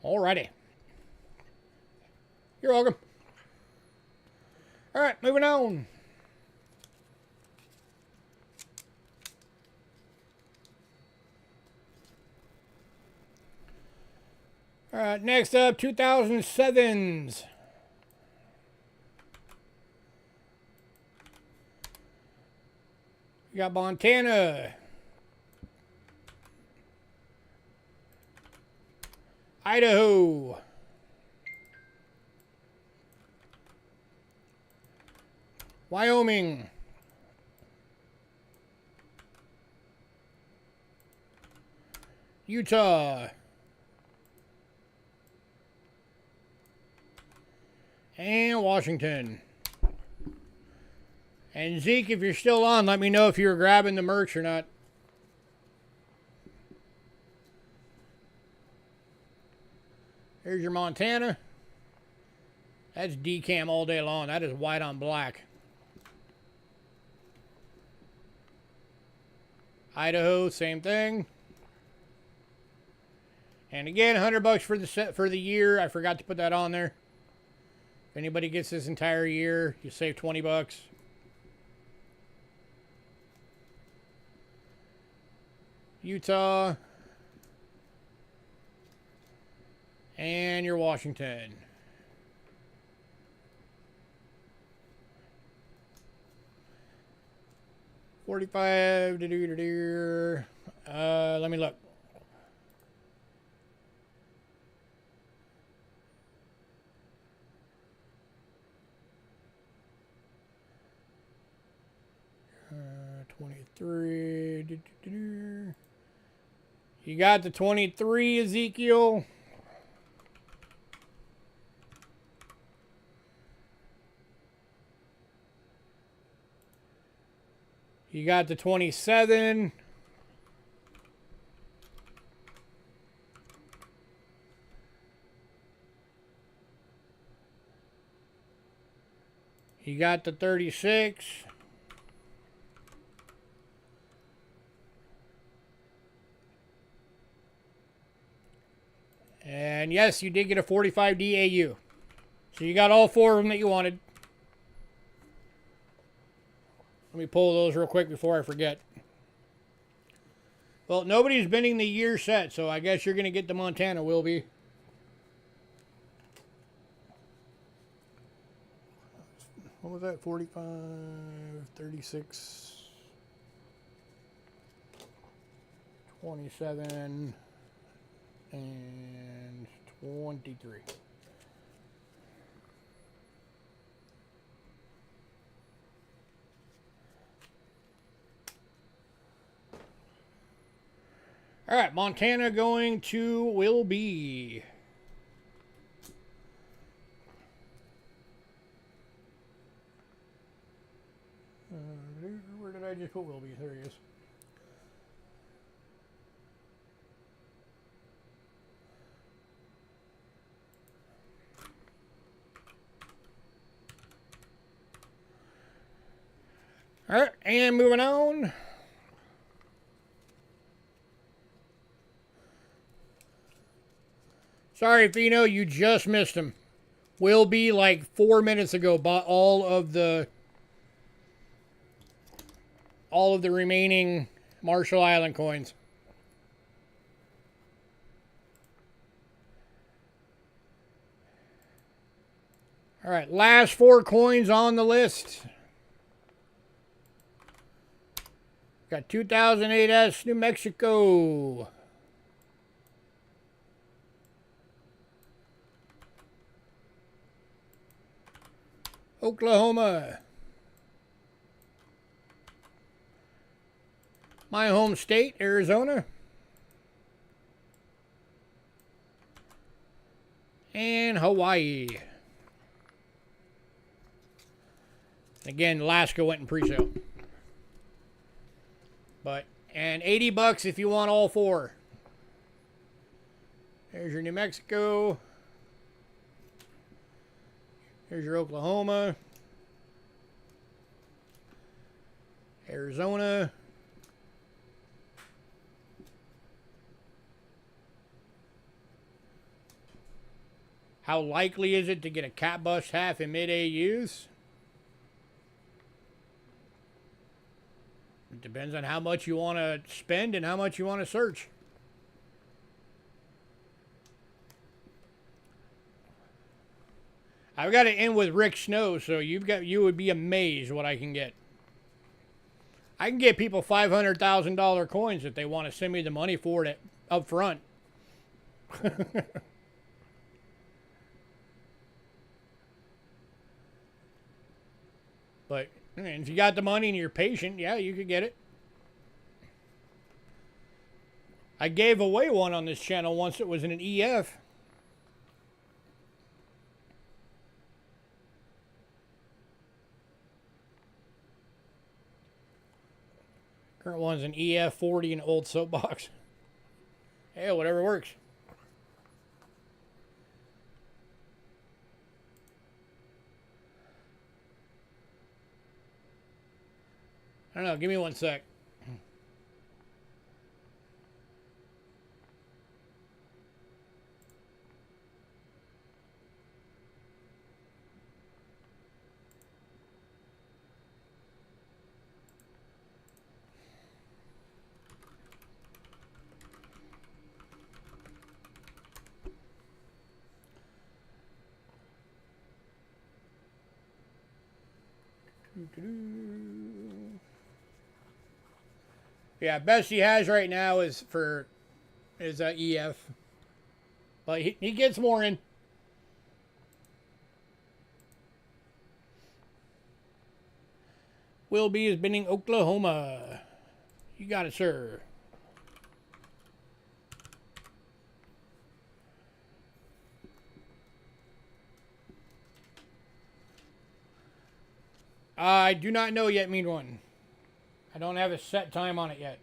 Alrighty. You're welcome. Alright, moving on. Alright, next up, 2007s. We got Montana. Idaho. Wyoming. Utah. And Washington. And Zeke, if you're still on, let me know if you were grabbing the merch or not. Here's your Montana. That's decam all day long. That is white on black. Idaho, same thing. And again, $100 for the set for the year. I forgot to put that on there. If anybody gets this entire year, you save $20. Utah. And your Washington. $45. Let me look. $23. You got the 23, Ezekiel. You got the 27. You got the 36. And yes, you did get a 45 DAU. So you got all 4 of them that you wanted. Let me pull those real quick before I forget. Well, nobody's bidding the year set, so I guess you're going to get the Montana, will be. What was that? 45, 36, 27, and 23. All right, Montana going to will be. Where did I just put will be? There he is. All right, and moving on. Sorry, Fino, you just missed him. Will be like 4 minutes ago bought all of the all of the remaining Marshall Island coins. All right, last 4 coins on the list. Got 2008S New Mexico. Oklahoma. My home state, Arizona. And Hawaii. Again, Alaska went in pre-sale. And $80 if you want all 4. There's your New Mexico. Here's your Oklahoma. Arizona. How likely is it to get a cat bust half in mid-AUs? It depends on how much you want to spend and how much you want to search. I've got to end with Rick Snow, so you would be amazed what I can get. I can get people $500,000 coins if they want to send me the money for it up front. But if you got the money and you're patient, yeah, you could get it. I gave away one on this channel once. It was in an EF. Current one's an EF40 and old soapbox. Hey, whatever works. I don't know. Give me 1 sec. Yeah, best he has right now is EF, but he gets more in. Will be is bidding Oklahoma. You got it, sir. I do not know yet, mean one. I don't have a set time on it yet.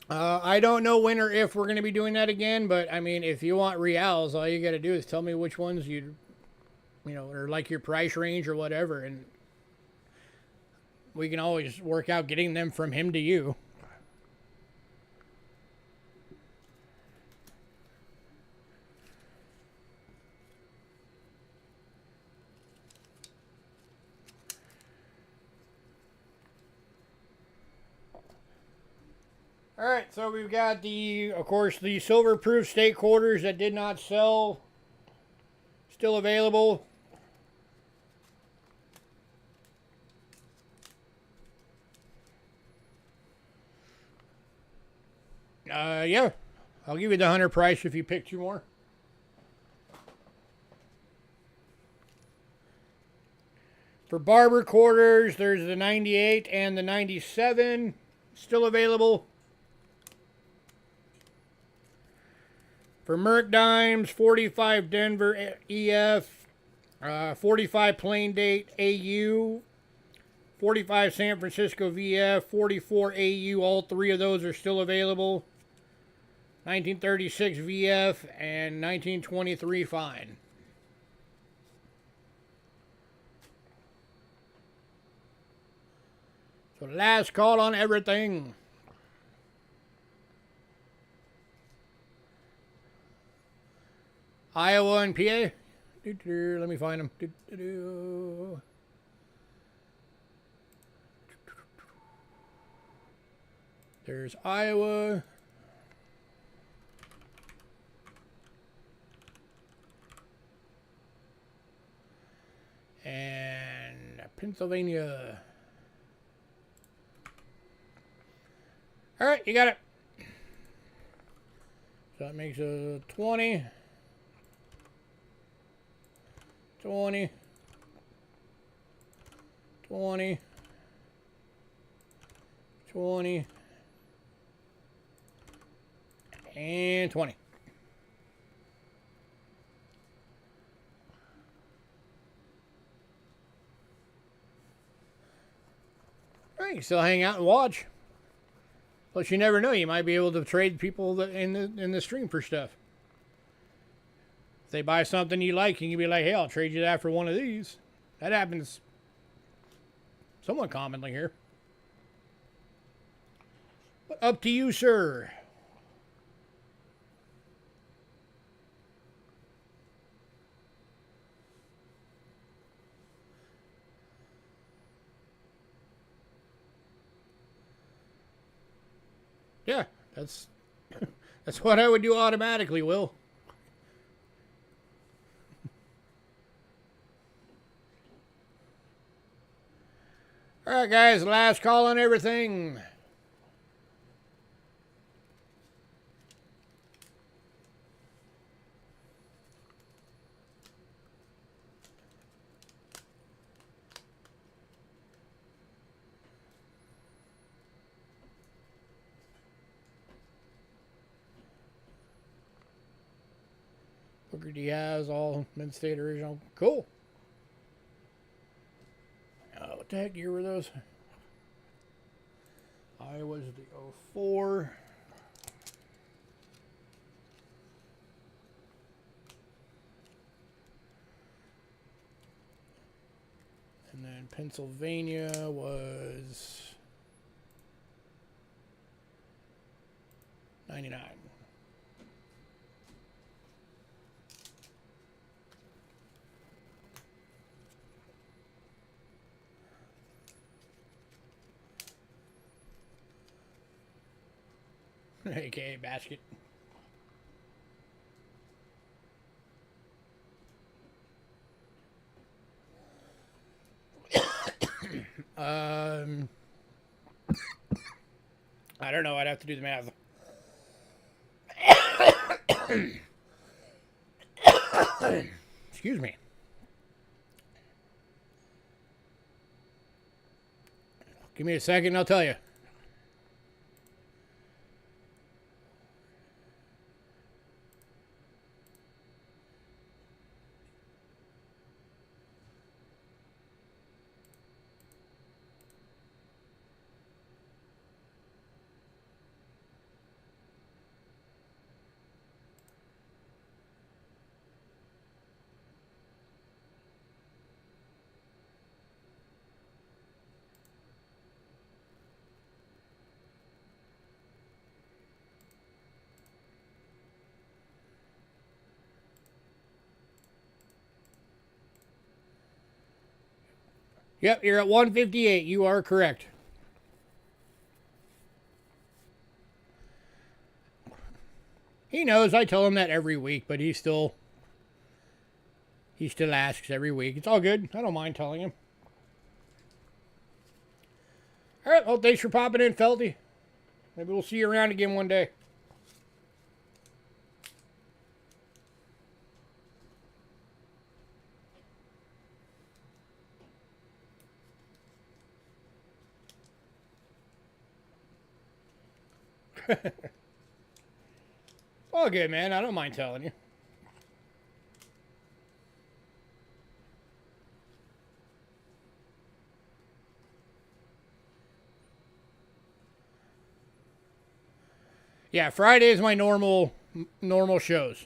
I don't know when or if we're going to be doing that again, but I mean, if you want reals, all you got to do is tell me which ones you know, or like your price range or whatever, and we can always work out getting them from him to you. All right, so we've got of course, the silver proof state quarters that did not sell, still available. Yeah, I'll give you the 100 price if you pick 2 more. For barber quarters, there's the 98 and the 97 still available. For Merc Dimes, 45 Denver EF, 45 Plain Date AU, 45 San Francisco VF, 44 AU, all 3 of those are still available. 1936 VF and 1923 Fine. So last call on everything. Iowa and PA. Let me find them. There's Iowa. And Pennsylvania. All right, you got it. So that makes a 20. 20. 20. 20. And 20. All right, you still hang out and watch. Plus, you never know. You might be able to trade people in the stream for stuff. If they buy something you like, you can be like, hey, I'll trade you that for one of these. That happens somewhat commonly here. But up to you, sir. Yeah, that's what I would do automatically, Will. All right, guys, last call on everything. Booker Diaz, all mid-state original. Cool. What the heck year were those? Iowa's the 04. And then Pennsylvania was 99. AKA basket. I don't know. I'd have to do the math. Excuse me. Give me a second, I'll tell you. Yep, you're at 158. You are correct. He knows. I tell him that every week, but he still asks every week. It's all good. I don't mind telling him. All right. Well, thanks for popping in, Felty. Maybe we'll see you around again one day. All good, man. I don't mind telling you. Yeah, Friday is my normal shows.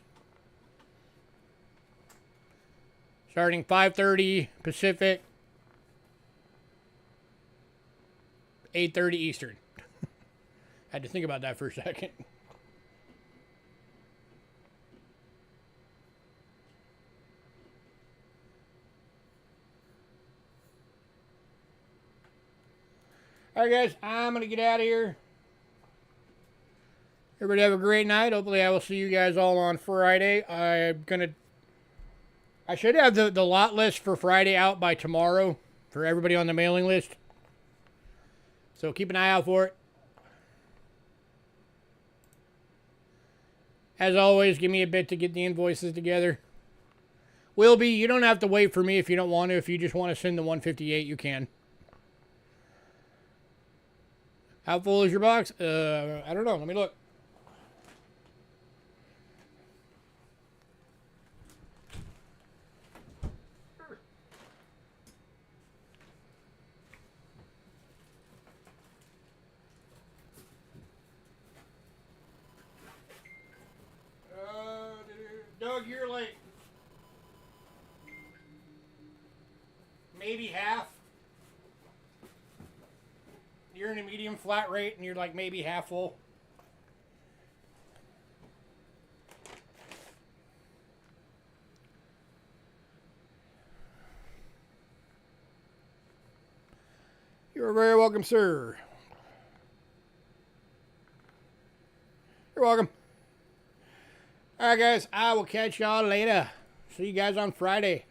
Starting 5:30 Pacific, 8:30 Eastern. Had to think about that for a second. Alright guys, I'm going to get out of here. Everybody have a great night. Hopefully I will see you guys all on Friday. I should have the lot list for Friday out by tomorrow for everybody on the mailing list. So keep an eye out for it. As always, give me a bit to get the invoices together. Wilby, you don't have to wait for me if you don't want to. If you just want to send the 158, you can. How full is your box? I don't know. Let me look. Doug, you're like maybe half. You're in a medium flat rate and you're like maybe half full. You're very welcome, sir. You're welcome. Alright guys, I will catch y'all later. See you guys on Friday.